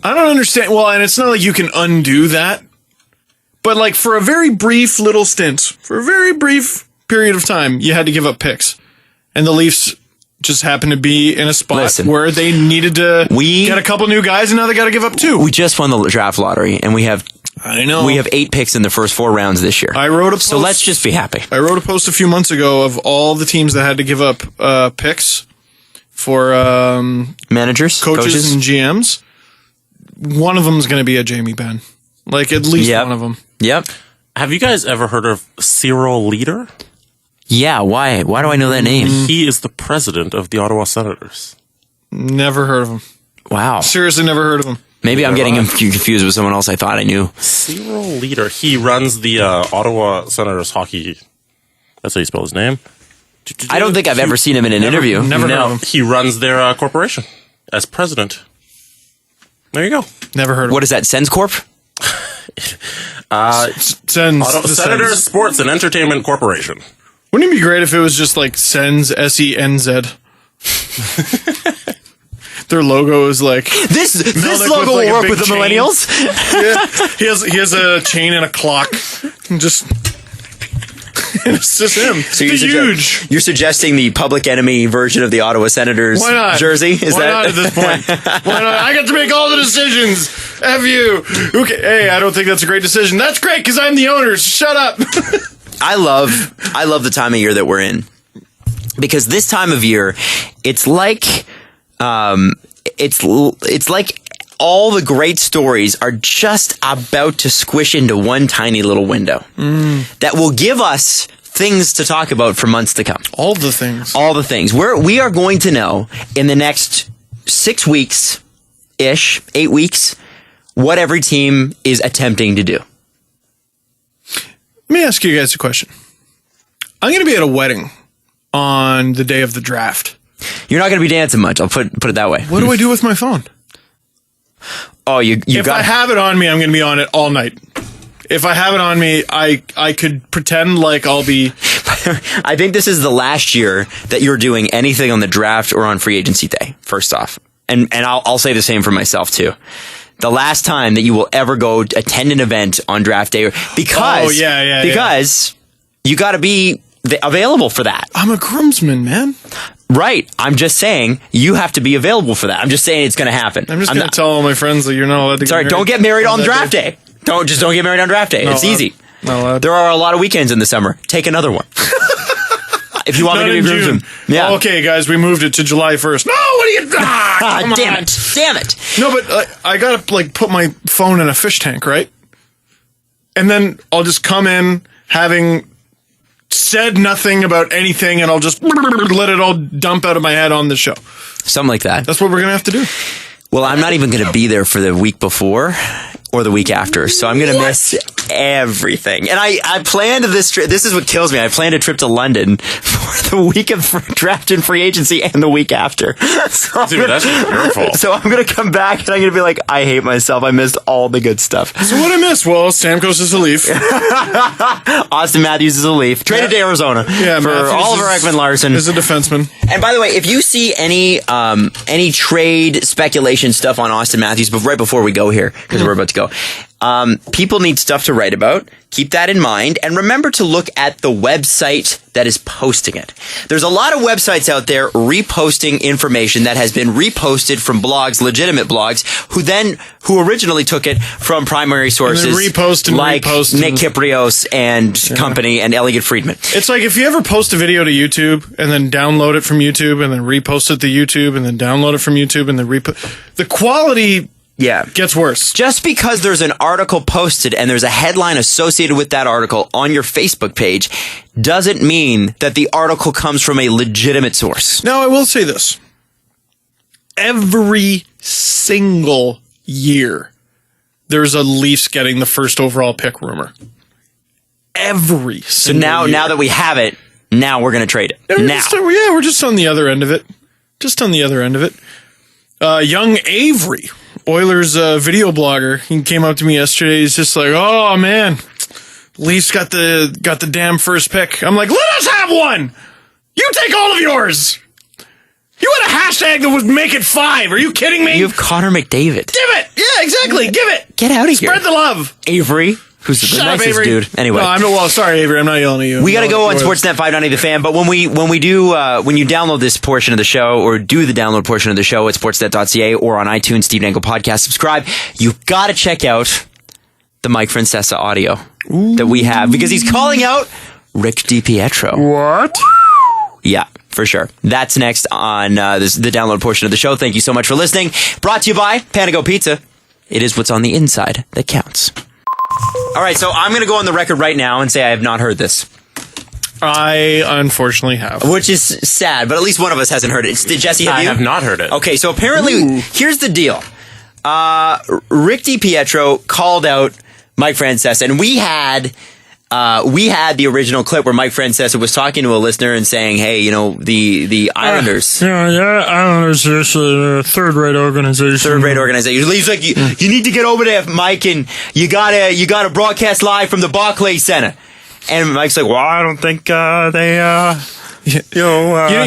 I don't understand. Well, and it's not like you can undo that. But, like, for a very brief little stint, for a very brief period of time, you had to give up picks. And the Leafs just happened to be in a spot where they needed to get a couple new guys, and now they got to give up 2. We just won the draft lottery, and we have 8 picks in the first 4 rounds this year. I wrote a post, so let's just be happy. I wrote a post a few months ago of all the teams that had to give up picks for managers, coaches, and GMs. One of them is going to be a Jamie Benn. Like, at least one of them. Yep. Have you guys ever heard of Cyril Leader? Yeah, why? Why do I know that name? He is the president of the Ottawa Senators. Never heard of him. Wow. Seriously, never heard of him. Maybe I'm getting him confused with someone else I thought I knew. Cyril Leader. He runs the Ottawa Senators hockey. That's how you spell his name. I don't think I've ever seen him in an interview. Never heard of him. He runs their corporation as president. There you go. Never heard of him. What is that, Sens Corp? Senators Sports and Entertainment Corporation. Wouldn't it be great if it was just like Sens, S-E-N-Z? Their logo is like... This logo will work with the millennials? Yeah. He has a chain and a clock. And just... it's just him. So huge. You're suggesting the Public Enemy version of the Ottawa Senators jersey? Why not at this point? Why not? I get to make all the decisions. F you. Okay. Hey, I don't think that's a great decision. That's great because I'm the owner. Shut up. I love the time of year that we're in, because this time of year, it's like all the great stories are just about to squish into one tiny little window that will give us things to talk about for months to come. All the things. We are going to know in the next 6 weeks-ish, 8 weeks, what every team is attempting to do. Let me ask you guys a question. I'm going to be at a wedding on the day of the draft. You're not going to be dancing much. I'll put it that way. What do I do with my phone? Oh, if I have it on me, I'm going to be on it all night. If I have it on me, I could pretend like I'll be... I think this is the last year that you're doing anything on the draft or on free agency day, first off. And I'll say the same for myself, too. The last time that you will ever go attend an event on draft day, because you got to be available for that. I'm a groomsman, man. Right. I'm just saying you have to be available for that. I'm just saying it's going to happen. I'm just going to tell all my friends that you're not allowed to get married. Don't get married on draft day. Don't get married on draft day. It's easy. There are a lot of weekends in the summer. Take another one. If you want me to be groomsman. Yeah. Okay, guys, we moved it to July 1st. No, what are you... Damn it. No, but I got to put my phone in a fish tank, right? And then I'll just come in having said nothing about anything, and I'll just let it all dump out of my head on the show. Something like that. That's what we're going to have to do. Well, I'm not even going to be there for the week before or the week after, so I'm going to miss everything. And I planned this trip. This is what kills me. I planned a trip to London for the week of draft and free agency and the week after. So Dude, that's your fault. So I'm going to come back and I'm going to be like, I hate myself. I missed all the good stuff. So what I missed? Well, Stamkos is a Leaf. Austin Matthews is a Leaf. Traded to Arizona for Matthews Oliver Ekman-Larsson. Is a defenseman. And by the way, if you see any trade speculation stuff on Austin Matthews, but right before we go here, because we're about to go, people need stuff to write about. Keep that in mind. And remember to look at the website that is posting it. There's a lot of websites out there reposting information that has been reposted from blogs, legitimate blogs, who originally took it from primary sources like Nick Kiprios and company and Elliot Friedman. It's like if you ever post a video to YouTube and then download it from YouTube and then repost it to YouTube and then download it from YouTube and then the quality gets worse. Just because there's an article posted and there's a headline associated with that article on your Facebook page doesn't mean that the article comes from a legitimate source. Now, I will say this. Every single year, there's a Leafs getting the first overall pick rumor. Every single year. Now that we have it, now we're going to trade it. We're just on the other end of it. Young Avery, Oilers video blogger, he came up to me yesterday. He's just like, "Oh man, Leafs got the damn first pick." I'm like, "Let us have one. You take all of yours. You had a hashtag that would make it 5. Are you kidding me? You have Connor McDavid. Give it. Yeah, exactly. Give it. Get out of here. Spread the love. Avery." Who's the nicest Avery. dude? Anyway, sorry, Avery. I'm not yelling at you. We got to go on Sportsnet 590 The Fan. But when you download this portion of the show or do the download portion of the show at sportsnet.ca or on iTunes, Steve Dangle Podcast, subscribe. You've got to check out the Mike Francesa audio that we have because he's calling out Rick DiPietro. What? Yeah, for sure. That's next on the download portion of the show. Thank you so much for listening. Brought to you by Panago Pizza. It is what's on the inside that counts. All right, so I'm going to go on the record right now and say I have not heard this. I unfortunately have. Which is sad, but at least one of us hasn't heard it. Jesse, have you? I have not heard it. Okay, so apparently, here's the deal. Rick DiPietro called out Mike Francesa, and we had the original clip where Mike Francesa was talking to a listener and saying, "Hey, the Islanders, Islanders is a third-rate organization. He's like, you need to get over there, Mike, and you gotta broadcast live from the Barclays Center." And Mike's like, "Well, I don't think they." You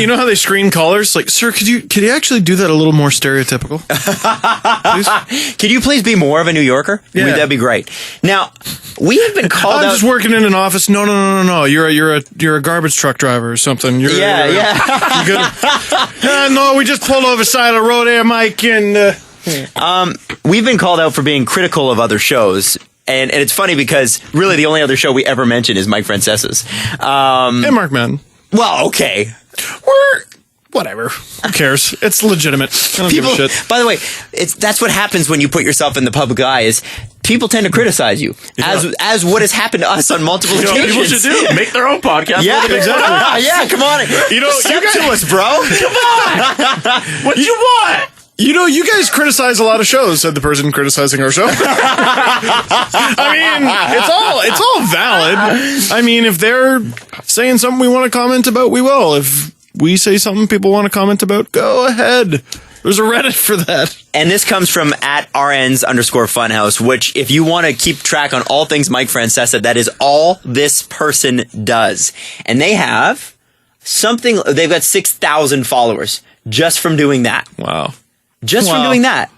know how they screen callers? Like, sir, could you actually do that a little more stereotypical? Please? Could you please be more of a New Yorker? Yeah. That'd be great. Now, we have been called out. I'm just working in an office. No. You're a garbage truck driver or something. You're good. No, we just pulled over side of the road there, Mike, and we've been called out for being critical of other shows. And it's funny because really the only other show we ever mention is Mike Francesa's. And Mark Madden. Well, okay. Whatever. Who cares? It's legitimate. I don't give a shit. By the way, that's what happens when you put yourself in the public eye is people tend to criticize you. Yeah. As what has happened to us on multiple occasions. People should do. Make their own podcast. Yeah, exactly. Yeah, come on. You guys to us, bro. Come on. What you want? You guys criticize a lot of shows, said the person criticizing our show. I mean, it's all valid. I mean, if they're saying something we want to comment about, we will. If we say something people want to comment about, go ahead. There's a Reddit for that. And this comes from @RNs_Funhouse, which if you want to keep track on all things Mike Francesa, that is all this person does. And they have they've got 6,000 followers just from doing that. Wow. From doing that.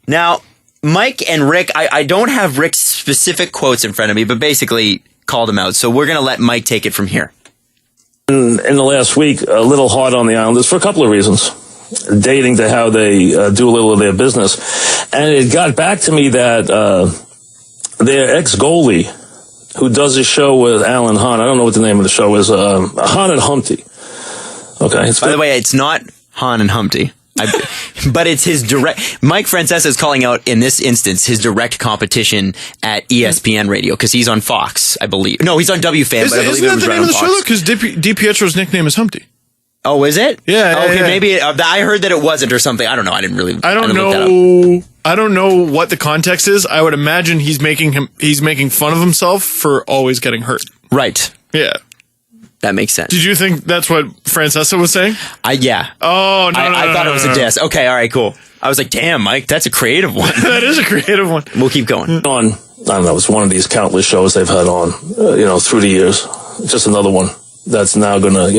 Now, Mike and Rick, I don't have Rick's specific quotes in front of me, but basically called him out. So we're going to let Mike take it from here. In the last week, a little hard on the Islanders for a couple of reasons. Dating to how they do a little of their business. And it got back to me that their ex-goalie, who does a show with Alan Hahn, I don't know what the name of the show is, Hahn and Humpty. Okay. By the way, it's not Hahn and Humpty. But it's his direct. Mike Francesa is calling out in this instance his direct competition at ESPN Radio because he's on Fox, I believe. No, he's on WFAN, but I believe it was the right name on of the Fox. show? Because DiPietro's nickname is Humpty. Oh, is it? Yeah. Okay, yeah. maybe I heard that it wasn't or something. I don't know. I didn't I don't look that up. know. I don't know what the context is. I would imagine he's making fun of himself for always getting hurt. Right. Yeah. That makes sense. Did you think that's what Francesa was saying? Yeah. Oh, no, I thought it was a diss. Okay, all right, cool. I was like, damn, Mike, that's a creative one. That is a creative one. We'll keep going. On, I don't know, it's one of these countless shows they've had on, through the years. Just another one that's now gonna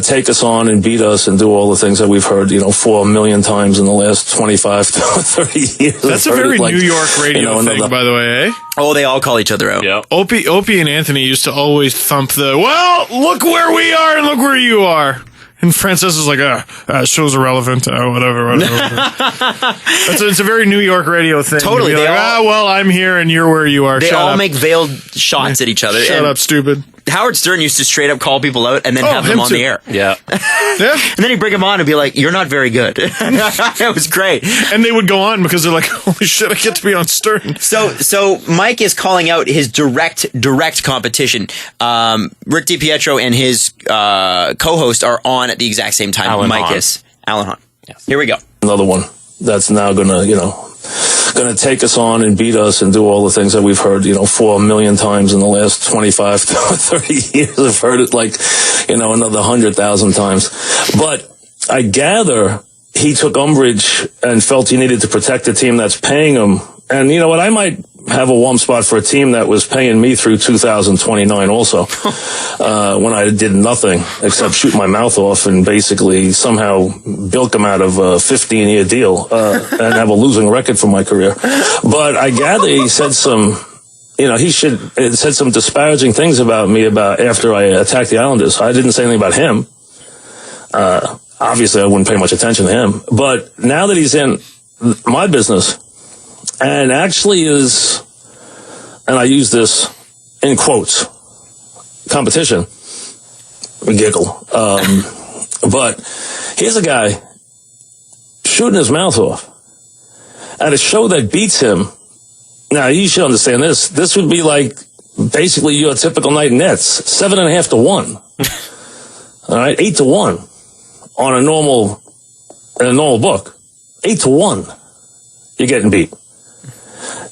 take us on and beat us and do all the things that we've heard, 4 million times in the last 25 to 30 years. That's a very New York radio thing, by the way, eh? Oh, they all call each other out. Yeah. Opie and Anthony used to always thump well, look where we are and look where you are. And Francesa's like, show's irrelevant, whatever. It's a very New York radio thing. Totally. Like, well, I'm here and you're where you are. They Shut all up. make veiled shots at each other. Shut up, stupid. Howard Stern used to straight up call people out and then have them on the air. Yeah. Yeah. And then he'd bring them on and be like, you're not very good. It was great. And they would go on because they're like, holy shit, I get to be on Stern. So Mike is calling out his direct competition. Rick DiPietro and his co-host are on at the exact same time. Alan Mike Hahn. is. Alan Hahn. Yes. Here we go. Another one that's now gonna take us on and beat us and do all the things that we've heard, 4 million times in the last 25 to 30 years. I've heard it like, another 100,000 times. But I gather he took umbrage and felt he needed to protect the team that's paying him. And you know what? I might have a warm spot for a team that was paying me through 2029 also, when I did nothing except shoot my mouth off and basically somehow bilk them out of a 15-year deal, and have a losing record for my career. But I gather he said some, said some disparaging things about me after I attacked the Islanders. I didn't say anything about him. Obviously I wouldn't pay much attention to him, but now that he's in my business, and actually is, and I use this in quotes, competition, we giggle. But here's a guy shooting his mouth off at a show that beats him. Now, you should understand this. This would be like basically your typical night Nets, 7.5 to 1. All right, 8 to 1 on a normal book. 8 to 1. You're getting beat.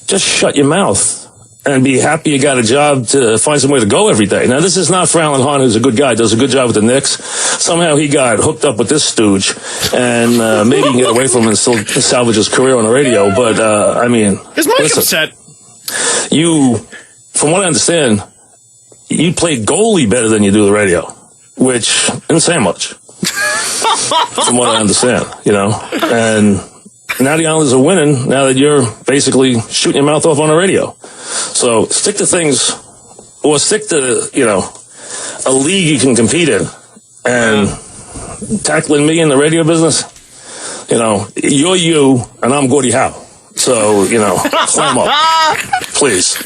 Just shut your mouth and be happy you got a job to find somewhere to go every day. Now, this is not for Alan Hahn, who's a good guy, does a good job with the Knicks. Somehow he got hooked up with this stooge, and maybe he can get away from him and still salvage his career on the radio. But, Is Mike upset? From what I understand, you play goalie better than you do the radio, which didn't say much. From what I understand, and now the Islanders are winning, now that you're basically shooting your mouth off on the radio. So stick to things, or stick to, a league you can compete in. And tackling me in the radio business, you're you, and I'm Gordie Howe. So, climb up, please.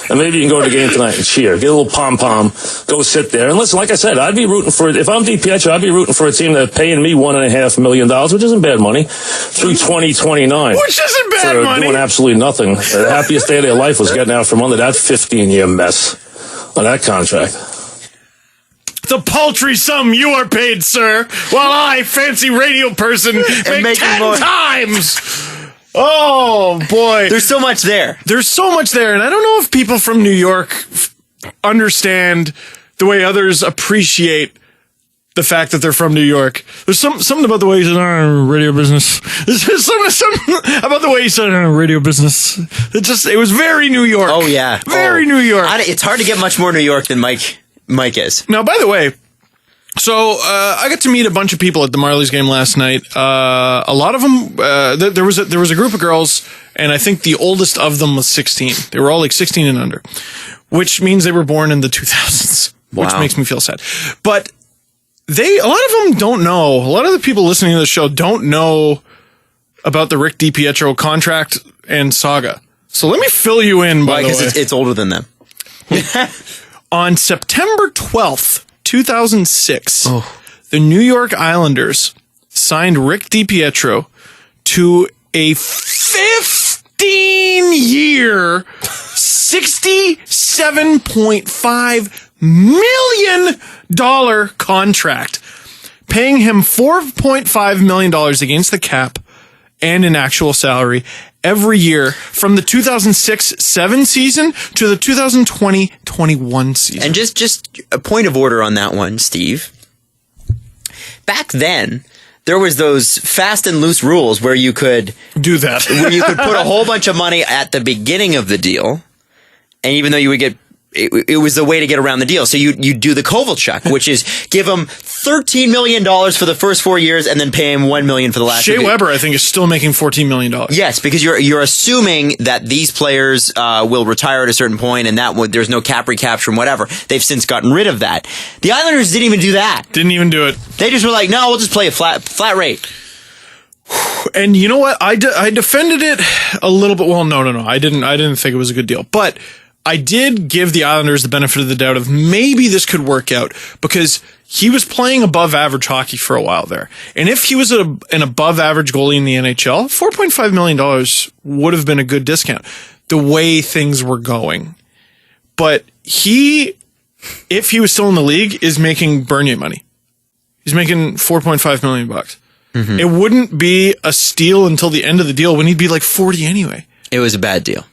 And maybe you can go to the game tonight and cheer. Get a little pom-pom. Go sit there. And listen, like I said, I'd be rooting for it. If I'm DiPietro, I'd be rooting for a team that's paying me $1.5 million, which isn't bad money, through 2029. Which isn't bad for money. doing absolutely nothing. The happiest day of their life was getting out from under that 15-year mess on that contract. The paltry sum you are paid, sir, while I, fancy radio person, make 10 more times. Oh, boy. There's so much there. There's so much there, and I don't know if people from New York understand the way others appreciate the fact that they're from New York. There's something about the way he said, radio business. There's something about the way he said, radio business. It was very New York. Oh, yeah. Very New York. It's hard to get much more New York than Mike is. Now, by the way, so I got to meet a bunch of people at the Marlies game last night. A lot of them, there was a group of girls, and I think the oldest of them was 16. They were all like 16 and under, which means they were born in the 2000s, which makes me feel sad. But a lot of them don't know. A lot of the people listening to the show don't know about the Rick DiPietro contract and saga. So let me fill you in, by the way. Because it's older than them. On September 12th, 2006, the New York Islanders signed Rick DiPietro to a 15-year, $67.5 million contract. paying him $4.5 million against the cap and in actual salary every year from the 2006-7 season to the 2020-21 season. And just a point of order on that one, Steve. Back then, there was those fast and loose rules where you could do that. Where you could put a whole bunch of money at the beginning of the deal, and even though you would get it was the way to get around the deal. So you do the Kovalchuk, which is give him $13 million for the first 4 years and then pay him $1 million for the last. Shea Weber, I think, is still making $14 million. Yes, because you're assuming that these players will retire at a certain point, and there's no cap recapture and whatever. They've since gotten rid of that. The Islanders didn't even do that. Didn't even do it. They just were like, no, we'll just play a flat rate. And you know what? I defended it a little bit. Well, no. I didn't think it was a good deal, but I did give the Islanders the benefit of the doubt of maybe this could work out because he was playing above average hockey for a while there. And if he was an above average goalie in the NHL, $4.5 million would have been a good discount the way things were going. But if he was still in the league, is making Bernier money. He's making $4.5 million bucks. Mm-hmm. It wouldn't be a steal until the end of the deal when he'd be like 40 anyway. It was a bad deal.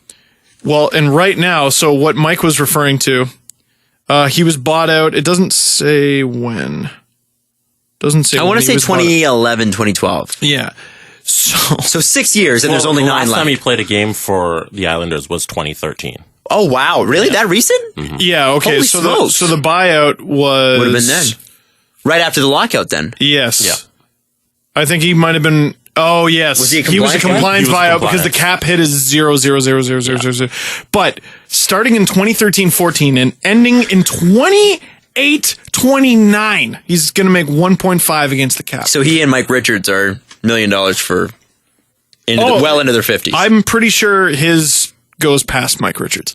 Well, and right now, so what Mike was referring to, he was bought out. It doesn't say when. Doesn't say. I want to say 2011, 2012. Yeah. So 6 years, and there's only 9 left. The last time he played a game for the Islanders was 2013. Oh wow, really? Yeah. That recent? Mm-hmm. Yeah. Okay. Holy so smokes. the buyout would have been then, right after the lockout. Then. Yes. Yeah. I think he might have been. Oh yes, was he was a compliance buyout because the cap hit is 0.0000000. But starting in 2013-14 and ending in 28-29, he's going to make 1.5 against the cap. So he and Mike Richards are $1 million for into their 50s. I'm pretty sure his goes past Mike Richards.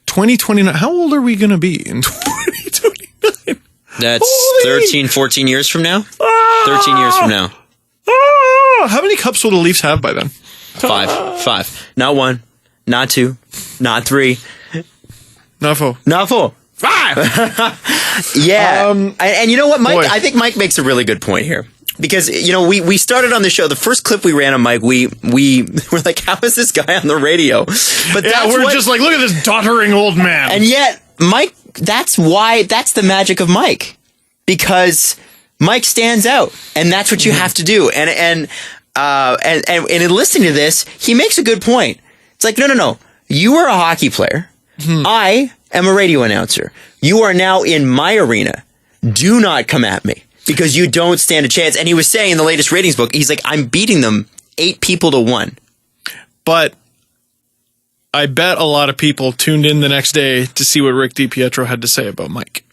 2029. How old are we going to be in 2029? That's 13, 14 years from now. 13 years from now. How many cups will the Leafs have by then? 5. Not 1, not 2, not 3. Not 4. Not 4. 5! Yeah. And you know what, Mike? Boy. I think Mike makes a really good point here. Because, you know, we started on the show, the first clip we ran on Mike, we were like, how is this guy on the radio? But we're just like, look at this doddering old man. And yet, Mike, that's the magic of Mike. Because Mike stands out, and that's what you have to do. And in listening to this, he makes a good point. It's like, no. You are a hockey player. I am a radio announcer. You are now in my arena. Do not come at me because you don't stand a chance. And he was saying in the latest ratings book, he's like, I'm beating them 8 people to 1. But I bet a lot of people tuned in the next day to see what Rick DiPietro had to say about Mike.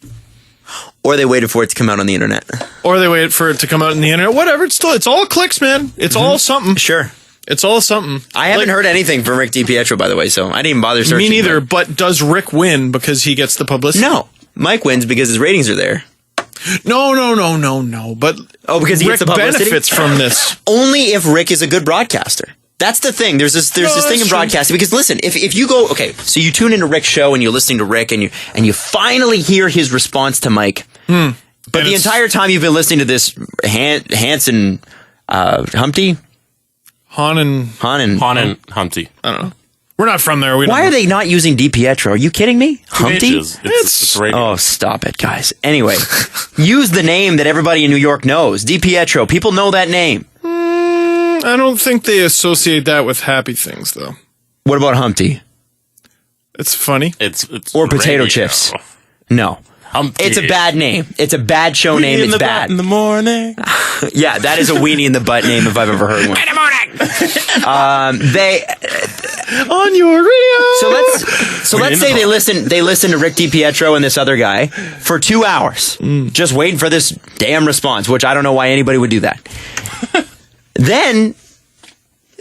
Or they waited for it to come out on the internet. Whatever. It's all clicks, man. It's all something. Sure. It's all something. I haven't heard anything from Rick DiPietro, by the way, so I didn't even bother searching. Me neither, but does Rick win because he gets the publicity? No. Mike wins because his ratings are there. No. But because he gets the publicity? Benefits from this. Only if Rick is a good broadcaster. That's the thing. There's this thing in broadcasting because listen, if you go, okay, so you tune into Rick's show and you're listening to Rick and you finally hear his response to Mike. But the entire time you've been listening to this Hanson Humpty? Han and Humpty. I don't know. We're not from there. Why are they not using DiPietro? Are you kidding me? Humpty? It's radio. Oh, stop it, guys. Anyway, use the name that everybody in New York knows. DiPietro. People know that name. I don't think they associate that with happy things, though. What about Humpty? It's funny. It's or potato radio. Chips. No. Humpty. It's a bad name. It's a bad show name. It's bad. In the morning. Yeah, that is a weenie in the butt name if I've ever heard one. In the morning. They on your radio. So let's say they listen to Rick DiPietro and this other guy for 2 hours, just waiting for this damn response. Which I don't know why anybody would do that. Then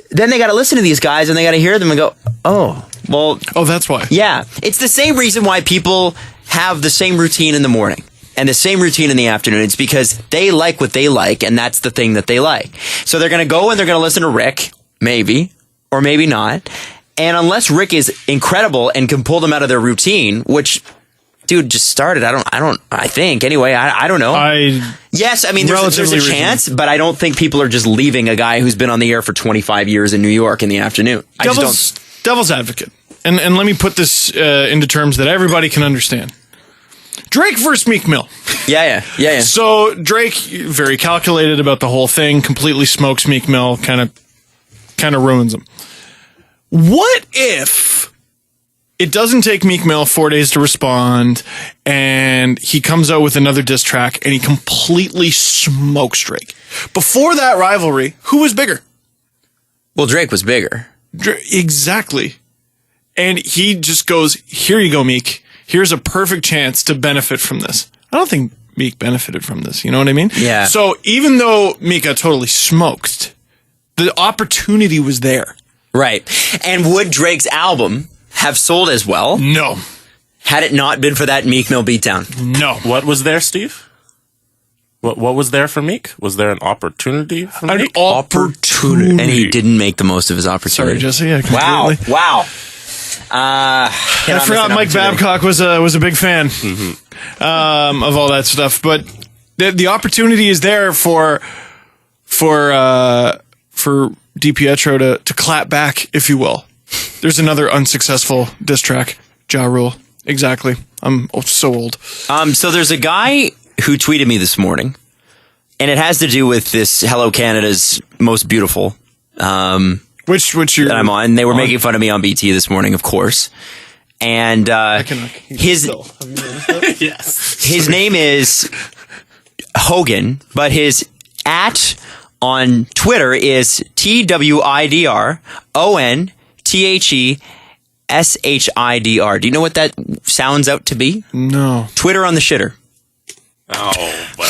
they got to listen to these guys and they got to hear them and go, oh, well. Oh, that's why. Yeah. It's the same reason why people have the same routine in the morning and the same routine in the afternoon. It's because they like what they like and that's the thing that they like. So they're going to go and they're going to listen to Rick, maybe, or maybe not. And unless Rick is incredible and can pull them out of their routine, which dude, just started. I think anyway. I don't know. Yes, I mean, there's a chance, but I don't think people are just leaving a guy who's been on the air for 25 years in New York in the afternoon. Devil's advocate. And let me put this into terms that everybody can understand. Drake versus Meek Mill. Yeah. So Drake, very calculated about the whole thing, completely smokes Meek Mill, kind of ruins him. What if it doesn't take Meek Mill 4 days to respond, and he comes out with another diss track, and he completely smokes Drake? Before that rivalry, who was bigger? Well, Drake was bigger. Exactly. And he just goes, here you go, Meek. Here's a perfect chance to benefit from this. I don't think Meek benefited from this. You know what I mean? Yeah. So even though Meek got totally smoked, the opportunity was there. Right. And would Drake's album have sold as well? No. Had it not been for that Meek Mill beatdown? No. What was there, Steve? What was there for Meek? Was there an opportunity for Meek? An opportunity. And he didn't make the most of his opportunity. Sorry, Jesse. Completely. Wow. I forgot Mike Babcock was a big fan of all that stuff. But the opportunity is there for DiPietro to clap back, if you will. There's another unsuccessful diss track. Ja Rule. Exactly. I'm so old. So there's a guy who tweeted me this morning, and it has to do with this Hello Canada's Most Beautiful. Which that I'm on. They were making fun of me on BT this morning, of course. And his name is Hogan, but his @ on Twitter is TWIDRONTHESHIDR. Do you know what that sounds out to be? No. Twitter on the shitter. Oh, well.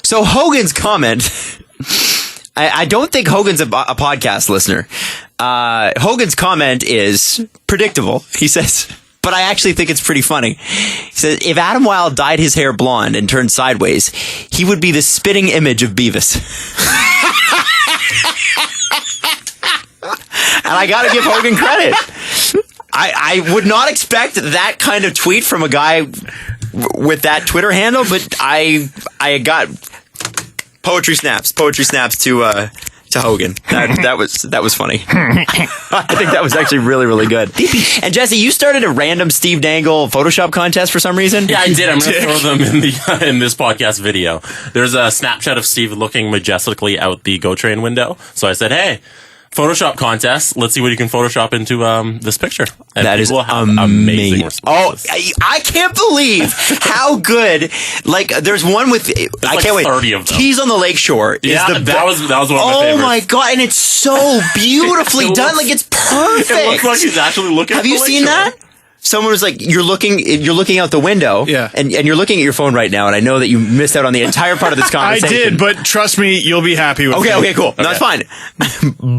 So Hogan's comment, I don't think Hogan's a podcast listener. Hogan's comment is predictable. He says, but I actually think it's pretty funny. He says, if Adam Wilde dyed his hair blonde and turned sideways, he would be the spitting image of Beavis. And I gotta give Hogan credit. I would not expect that kind of tweet from a guy with that Twitter handle, but I got poetry snaps to Hogan. That was funny. I think that was actually really, really good. And Jesse, you started a random Steve Dangle Photoshop contest for some reason? Yeah, I did. I'm going to throw them in this podcast video. There's a Snapchat of Steve looking majestically out the GO train window. So I said, hey, Photoshop contest. Let's see what you can Photoshop into this picture. And that is amazing responses. Oh, I can't believe how good. Like, there's one with I can't wait. 30 of them. Keys on the Lakeshore. Yeah, that was one of my favorites. Oh my god! And it's so beautifully done. Like, it's perfect. It looks like he's actually looking. Have you seen that? Someone was like, you're looking out the window, yeah, and you're looking at your phone right now, and I know that you missed out on the entire part of this conversation. I did, but trust me, you'll be happy with it. Okay, cool. Okay. No, that's fine.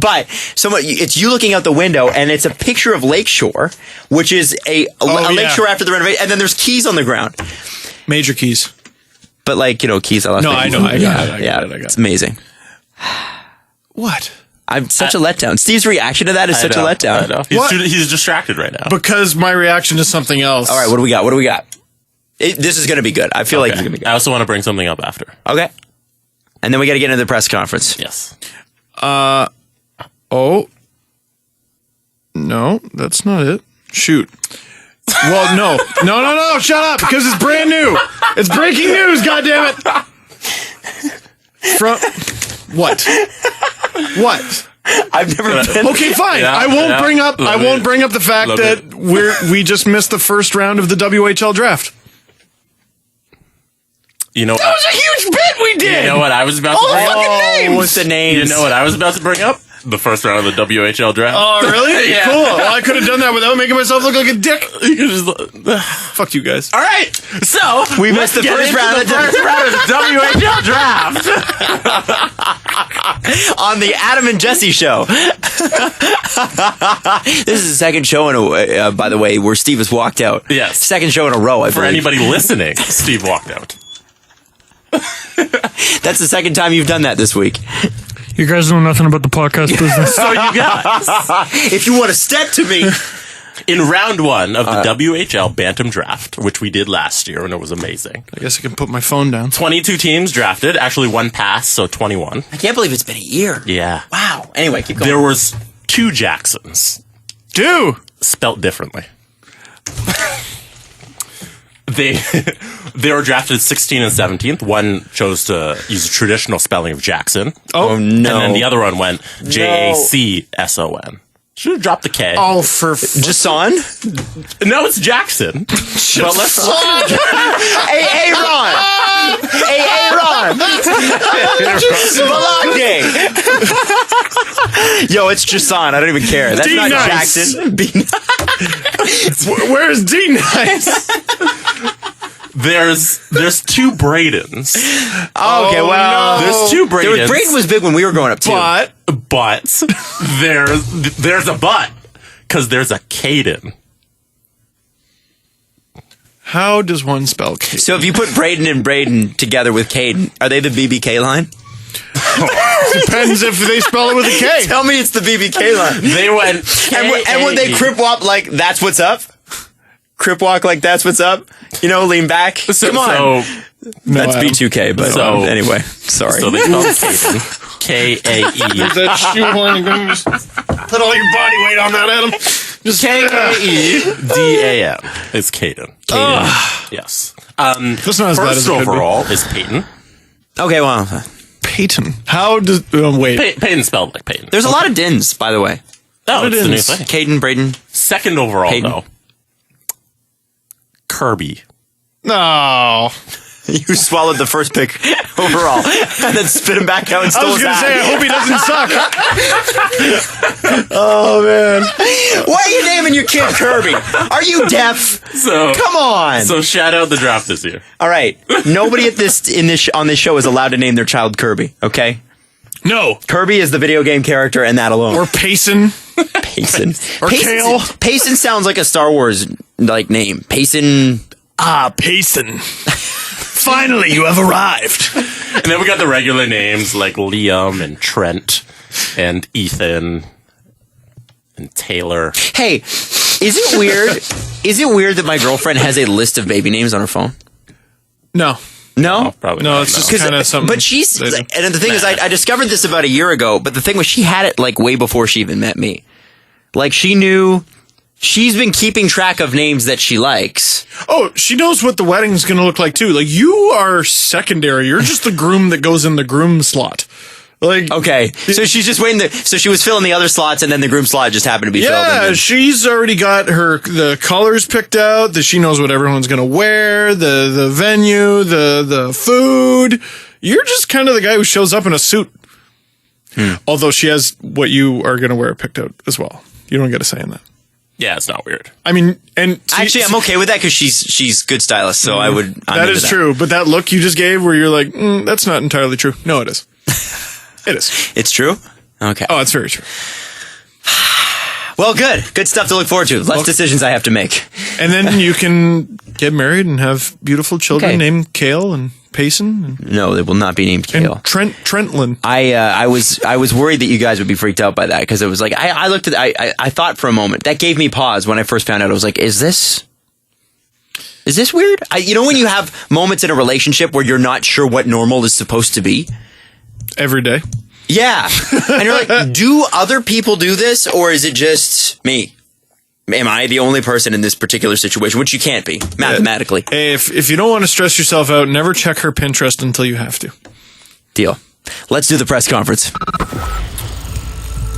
But it's you looking out the window, and it's a picture of Lakeshore, which is a Lakeshore after the renovation, and then there's keys on the ground. Major keys. But keys. No, I know. I got it. It's amazing. What? I'm such a letdown. Steve's reaction to that is such a letdown. I know. He's distracted right now. Because my reaction to something else. All right, what do we got? This is going to be good. I feel like it's going to be good. I also want to bring something up after. Okay. And then we got to get into the press conference. Yes. Oh. No, that's not it. Shoot. Well, no. No. Shut up, because it's brand new. It's breaking news, goddammit. What? I've never been. Okay, fine. Yeah, I won't bring up the fact that we just missed the first round of the WHL draft. You know, that was a huge bit we did. You know what I was about to bring up? Names. What's the names? You know what I was about to bring up? The first round of the WHL draft. Oh, really? Yeah. Cool. Well, I could have done that without making myself look like a dick. Fuck you guys. All right. So we missed the first round of the WHL draft on the Adam and Jesse show. This is the second show in a by the way, where Steve has walked out. Yes. Second show in a row. For anybody listening, Steve walked out. That's the second time you've done that this week. You guys know nothing about the podcast business. So you guys, if you want to step to me, In round 1 of the WHL Bantam Draft, which we did last year, and it was amazing. I guess I can put my phone down. 22 teams drafted. Actually, 1 pass, so 21. I can't believe it's been a year. Yeah. Wow. Anyway, keep going. There was 2 Jacksons. 2! Spelt differently. They were drafted 16th and 17th. One chose to use a traditional spelling of Jackson. Oh, no. And then the other one went Jackson. Should have dropped the K. Oh, for Jason? No, it's Jackson. But let's Hey, Ron! Hey, Ron! Balake! Yo, it's Jason. I don't even care. That's not D-nice. Jackson. Where's D-Nice? There's 2 Bradens. Oh, okay, well. There's 2 Bradens. Braden was big when we were growing up, too. But there's a but. Because there's a Caden. How does one spell Caden? So if you put Braden and Braden together with Caden, are they the BBK line? Depends if they spell it with a K. Tell me it's the BBK line. They went And when they crip walk like, that's what's up? Crip walk like, that's what's up? You know, lean back? Come on. That's B2K, but anyway, sorry. So they called Caden. K-A-E. That shoehorn and just put all your body weight on that, Adam. Just K-A-E-D-A-M. It's Caden. Yes. That's not as bad as first it could be. overall is Peyton. Okay, well, Peyton. How does... wait. Peyton spelled like Peyton. there's a lot of Dins, by the way. Oh, it's the new thing. Caden, Braden. Second overall, Peyton. though. Kirby. No. You swallowed the first pick overall and then spit him back out and I stole was his going to say, I hope he doesn't suck. Oh, man. Why are you naming your kid Kirby? Are you deaf? So Come on. So shout out the draft this year. All right. Nobody on this show is allowed to name their child Kirby, okay? No. Kirby is the video game character and that alone. Or Payson. Payson. Or Kale. Payson sounds like a Star Wars name. Payson. Ah, Payson. Finally, you have arrived. And then we got the regular names like Liam and Trent and Ethan and Taylor. Hey, is it weird? Is it weird that my girlfriend has a list of baby names on her phone? No. No? Probably No, not, it's just kind of something. But she's, and the thing is, I discovered this about a year ago, but the thing was she had it like way before she even met me. Like she knew, she's been keeping track of names that she likes. Oh, she knows what the wedding's going to look like too. Like you are secondary. You're just the groom that goes in the groom slot. Like Okay, so she's just waiting. So she was filling the other slots, and then the groom slot just happened to be filled. yeah, she's already got the colors picked out. That she knows what everyone's going to wear, the venue, the food. You're just kind of the guy who shows up in a suit. Although she has what you are going to wear picked out as well. You don't get a say in that. Yeah, it's not weird. I mean, and Actually, I'm okay with that because she's good stylist. So I would. that is true. But that look you just gave, where you're like, that's not entirely true. No, it is. It is. It's true. Okay. Oh, it's very true. Well, good stuff to look forward to. Less decisions I have to make. And then you can get married and have beautiful children Okay. named Kale and Payson and, No, they will not be named Kale. and Trentlin. I was worried that you guys would be freaked out by that because it was like I looked at I thought for a moment that gave me pause when I first found out. I was like, is this weird? You know when you have moments in a relationship where you're not sure what normal is supposed to be. Every day. Yeah, and you're like, do other people do this or is it just me? Am I the only person in this particular situation? Which you can't be mathematically. Hey, if you don't want to stress yourself out, never check her Pinterest until you have to. Deal. Let's do the press conference.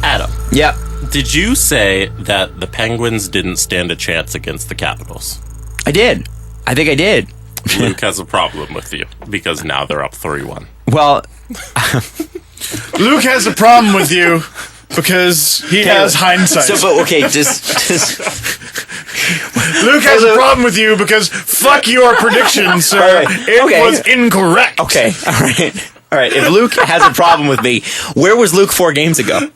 Adam, Yep. did you say that the Penguins didn't stand a chance against the Capitals? I did. I think I did. Luke has a problem with you because now they're up 3-1. Well, Luke has a problem with you because he has hindsight. so but okay, just Luke has a problem with you because fuck your prediction, sir. All right. It Okay. was incorrect. okay. All right. If Luke has a problem with me, where was Luke 4 games ago?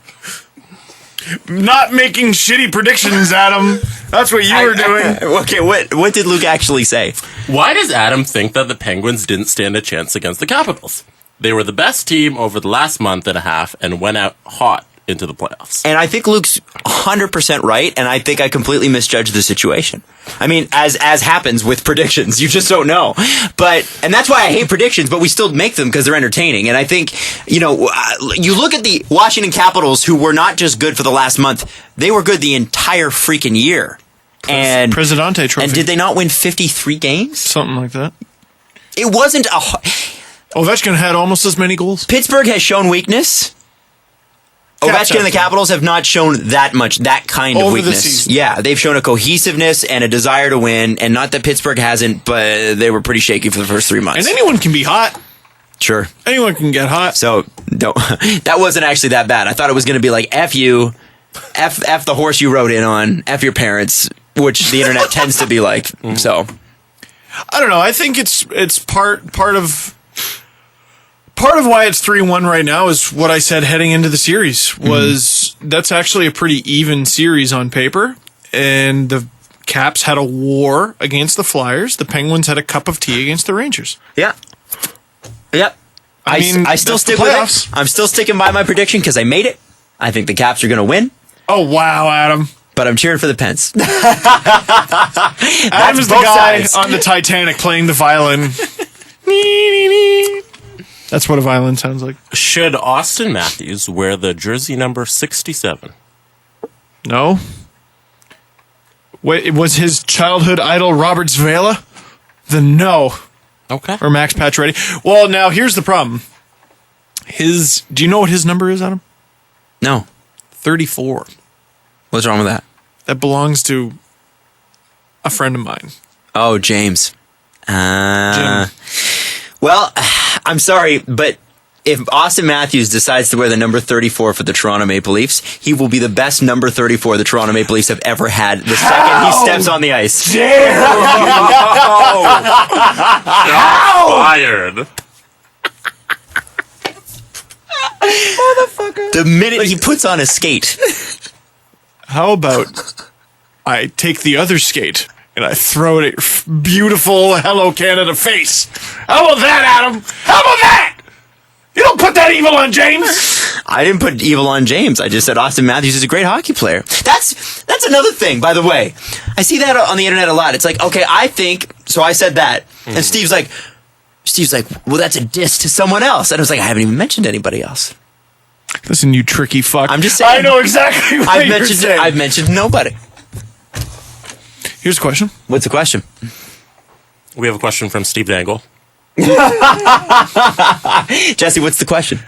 Not making shitty predictions, Adam. That's what you were doing. Okay, what did Luke actually say? Why does Adam think that the Penguins didn't stand a chance against the Capitals? They were the best team over the last month and a half and went out hot into the playoffs. And I think Luke's 100% right, and I think I completely misjudged the situation. I mean, as happens with predictions, you just don't know. And that's why I hate predictions, but we still make them because they're entertaining. And I think, you look at the Washington Capitals, who were not just good for the last month, they were good the entire freaking year. And Presidente Trophy. And did they not win 53 games? Something like that. It wasn't a... Ovechkin had almost as many goals. Pittsburgh has shown weakness. Ovechkin and the Capitals have not shown that kind of over weakness. The season. Yeah, they've shown a cohesiveness and a desire to win, and not that Pittsburgh hasn't, but they were pretty shaky for the first 3 months. And anyone can be hot. Sure. Anyone can get hot. So, that wasn't actually that bad. I thought it was going to be like, F you, F the horse you rode in on, F your parents, which the internet tends to be like. So, I don't know. I think it's part of why it's 3-1 right now is what I said heading into the series was that's actually a pretty even series on paper. And the Caps had a war against the Flyers. The Penguins had a cup of tea against the Rangers. yeah. Yep. I mean, I still that's the stick with playoffs. it. I'm still sticking by my prediction because I made it. I think the Caps are going to win, Oh, wow, Adam. but I'm cheering for the Pens. Adam is the both guy sides. on the Titanic playing the violin. That's what a violin sounds like. Should Austin Matthews wear the jersey number 67? No. Wait, it was his childhood idol Robert Zvela? Then no. Okay. Or Max Pacioretty. Well, now here's the problem. Do you know what his number is, Adam? No. 34. What's wrong with that? That belongs to a friend of mine. Oh, James. Jim. Well, I'm sorry, but if Austin Matthews decides to wear the number 34 for the Toronto Maple Leafs, he will be the best number 34 the Toronto Maple Leafs have ever had the second he steps on the ice. Fired. The minute he puts on a skate. How about I take the other skate and I throw it at your beautiful Hello Canada face? How about that, Adam? How about that? You don't put that evil on James. I didn't put evil on James. I just said Austin Matthews is a great hockey player. That's another thing, by the way. I see that on the internet a lot. It's like, okay, I think, so I said that. And Steve's like, well, that's a diss to someone else. And I was like, I haven't even mentioned anybody else. Listen, you tricky fuck. I'm just saying. I know exactly what you're saying. I've mentioned nobody. Here's a question. What's the question? We have a question from Steve Dangle. Jesse, what's the question?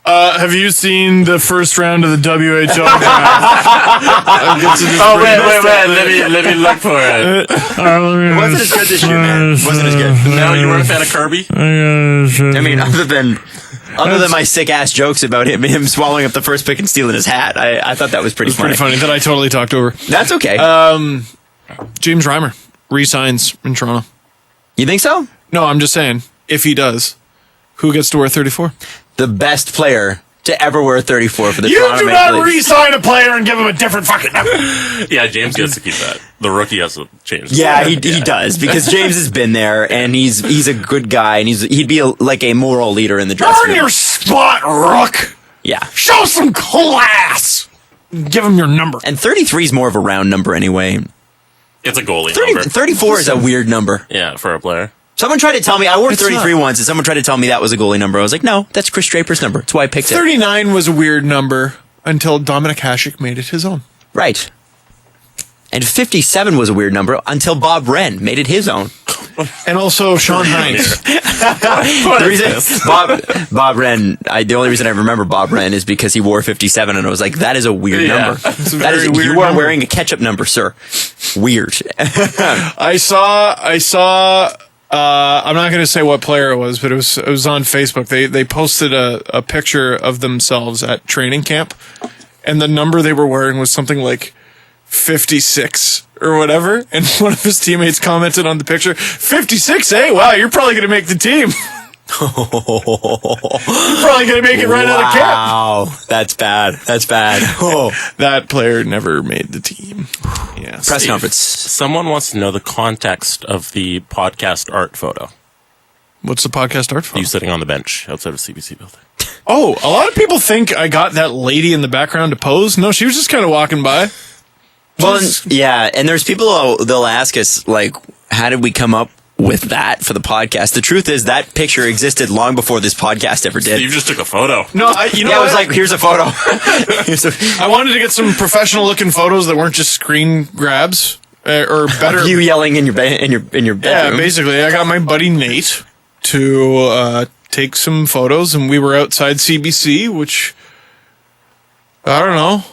Have you seen the first round of the WHO draft? Let me look for it. It wasn't as good this year, man. It wasn't as good. No, you weren't a fan of Kirby? I mean, other than my sick ass jokes about him swallowing up the first pick and stealing his hat, I thought that was pretty funny. Pretty funny that I totally talked over. That's okay. James Reimer resigns in Toronto. You think so? No, I'm just saying, if he does, who gets to wear 34? The best player to ever wear 34 for the You Toronto do Maple not Leafs. re-sign a player and give him a different fucking number. Yeah, James gets to keep that. The rookie has to change. Yeah, he does, because James has been there, and he's a good guy, and he'd be like a moral leader in the dressing Earn room. your spot, Rook. Yeah. Show some class. Give him your number. And 33 is more of a round number anyway. It's a goalie number. 34 is a weird number. Yeah, for a player. Someone tried to tell me, I wore It's 33 not. once, and someone tried to tell me that was a goalie number. I was like, no, that's Chris Draper's number. That's why I picked it. 39 was a weird number until Dominic Hasek made it his own. Right. And 57 was a weird number until Bob Wren made it his own. And also Sean Hines. The reason Bob Wren, the only reason I remember Bob Wren is because he wore 57, and I was like, that is a weird number. It's a That very is, weird you are number. wearing a ketchup number, sir. Weird. I saw. I'm not going to say what player it was, but it was on Facebook. They posted a picture of themselves at training camp, and the number they were wearing was something like 56 or whatever. And one of his teammates commented on the picture, 56, eh? Wow, you're probably going to make the team. You're probably going to make it right out of camp. Wow. That's bad. That's bad. Oh. That player never made the team. Yeah. Press conference. Someone wants to know the context of the podcast art photo. What's the podcast art for? You sitting on the bench outside of CBC building. Oh, a lot of people think I got that lady in the background to pose. No, she was just kind of walking by. Well, and there's people they'll ask us like, how did we come up with that for the podcast? The truth is that picture existed long before this podcast ever did. You just took a photo. No, I was like, here's a photo. I wanted to get some professional looking photos that weren't just screen grabs or better. You yelling in your bedroom. Yeah, basically, I got my buddy Nate to take some photos, and we were outside CBC, which I don't know.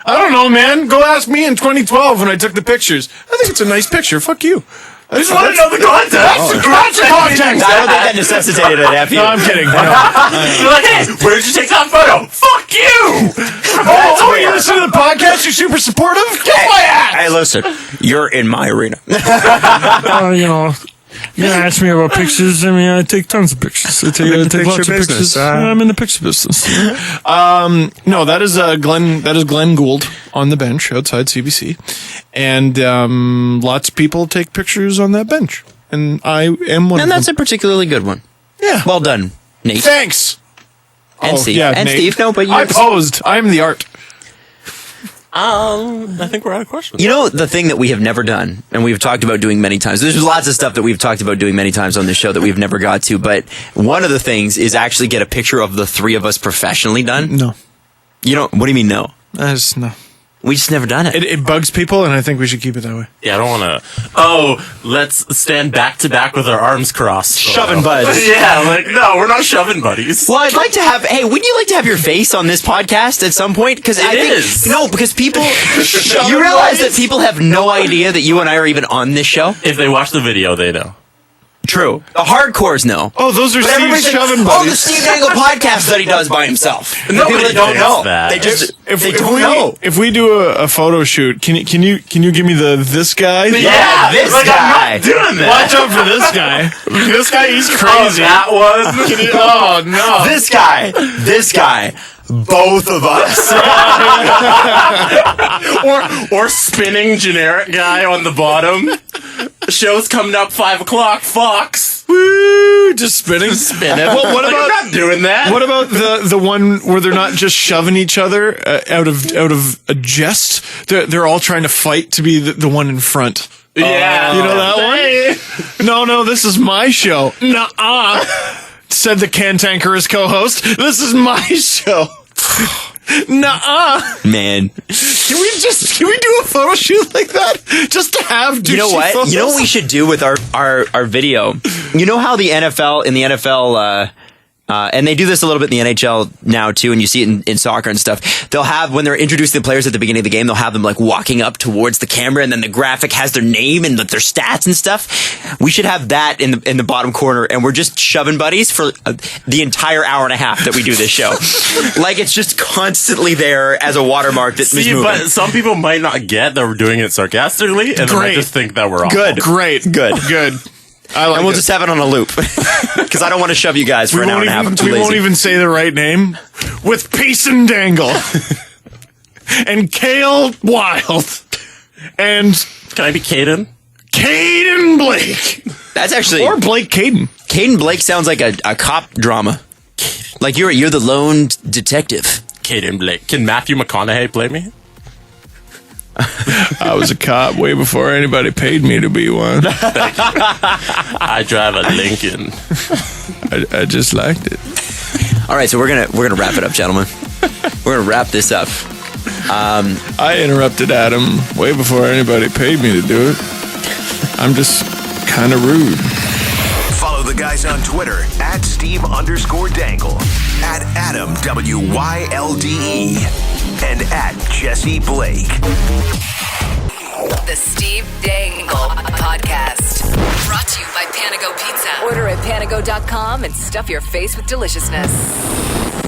I don't know, man. Go ask me in 2012 when I took the pictures. I think it's a nice picture. Fuck you. I just want to know the context. That's the context. I don't think that necessitated it, F you. No, I'm kidding. You're like, hey, where did you take that photo? Fuck you! You listen to the podcast? You're super supportive? Kiss my ass! Hey, listen. You're in my arena. You ask me about pictures. I mean, I take tons of pictures. I take lots of pictures. I'm in the picture business. No, that is Glenn Gould on the bench outside CBC, and lots of people take pictures on that bench, and I am one. And of that's them. a particularly good one. Yeah. Well done, Nate. Thanks. And Steve. Yeah, and Nate. Steve. No, but I posed. I'm the art. I think we're out of questions. You know, the thing that we have never done, and we've talked about doing many times, there's lots of stuff that we've talked about doing many times on this show that we've never got to, but one of the things is actually get a picture of the three of us professionally done. No. You know, what do you mean no? No. We just never done it. It bugs people, and I think we should keep it that way. Yeah, I don't want to. Oh, let's stand back to back with our arms crossed. Shoving buds. Yeah, like, no, we're not shoving buddies. Well, I'd like to have. Hey, wouldn't you like to have your face on this podcast at some point? Because I think no, because people. You realize that people have no idea that you and I are even on this show. If they watch the video, they know. True. The hardcores know. Oh, those are But Steve's everybody's like, shoving oh, buddies. the Steve Dangle podcast that he does by himself. Nobody People that don't gets know. that. They just If they we don't know. If we do a photo shoot, can you give me this guy? Yeah, this like, guy. I'm not doing that. Watch out for this guy. This guy, he's Oh, crazy. that one. Oh no. This guy. Both of us. or spinning generic guy on the bottom. Show's coming up 5 o'clock. Fox. Woo, just spinning. Spin it. What Like, about I'm not doing that? What about the one where they're not just shoving each other out of a jest? They're all trying to fight to be the one in front. Yeah. You know that one? No, this is my show. Nuh-uh. Said the cantankerous co-host. This is my show. Nuh-uh. Man. Can we do a photo shoot like that? Just to have douchey You know what? photos? You know what we should do with our video? You know how the NFL, and they do this a little bit in the NHL now too, and you see it in soccer and stuff. They'll have, when they're introducing the players at the beginning of the game, they'll have them like walking up towards the camera, and then the graphic has their name and their stats and stuff. We should have that in the bottom corner, and we're just shoving buddies for the entire hour and a half that we do this show. Like it's just constantly there as a watermark that's moving. But some people might not get that we're doing it sarcastically, and they might just think that we're awful. Great. I like And we'll it. just have it on a loop because I don't want to shove you guys for an hour and a half. I'm too we lazy. won't even say the right name. With Peace and Dangle. And Kale Wild. And Can I be Caden? Caden Blake. That's actually Or Blake Caden. Caden Blake sounds like a cop drama. Like you're the lone detective. Caden Blake. Can Matthew McConaughey play me? I was a cop way before anybody paid me to be one. I drive a Lincoln. I just liked it. All right, so we're gonna wrap it up, gentlemen. We're gonna wrap this up. I interrupted Adam way before anybody paid me to do it. I'm just kind of rude. Follow the guys on Twitter at Steve_Dangle, at Adam WYLDE, and at Jesse Blake. The Steve Dangle Podcast. Brought to you by Panago Pizza. Order at panago.com and stuff your face with deliciousness.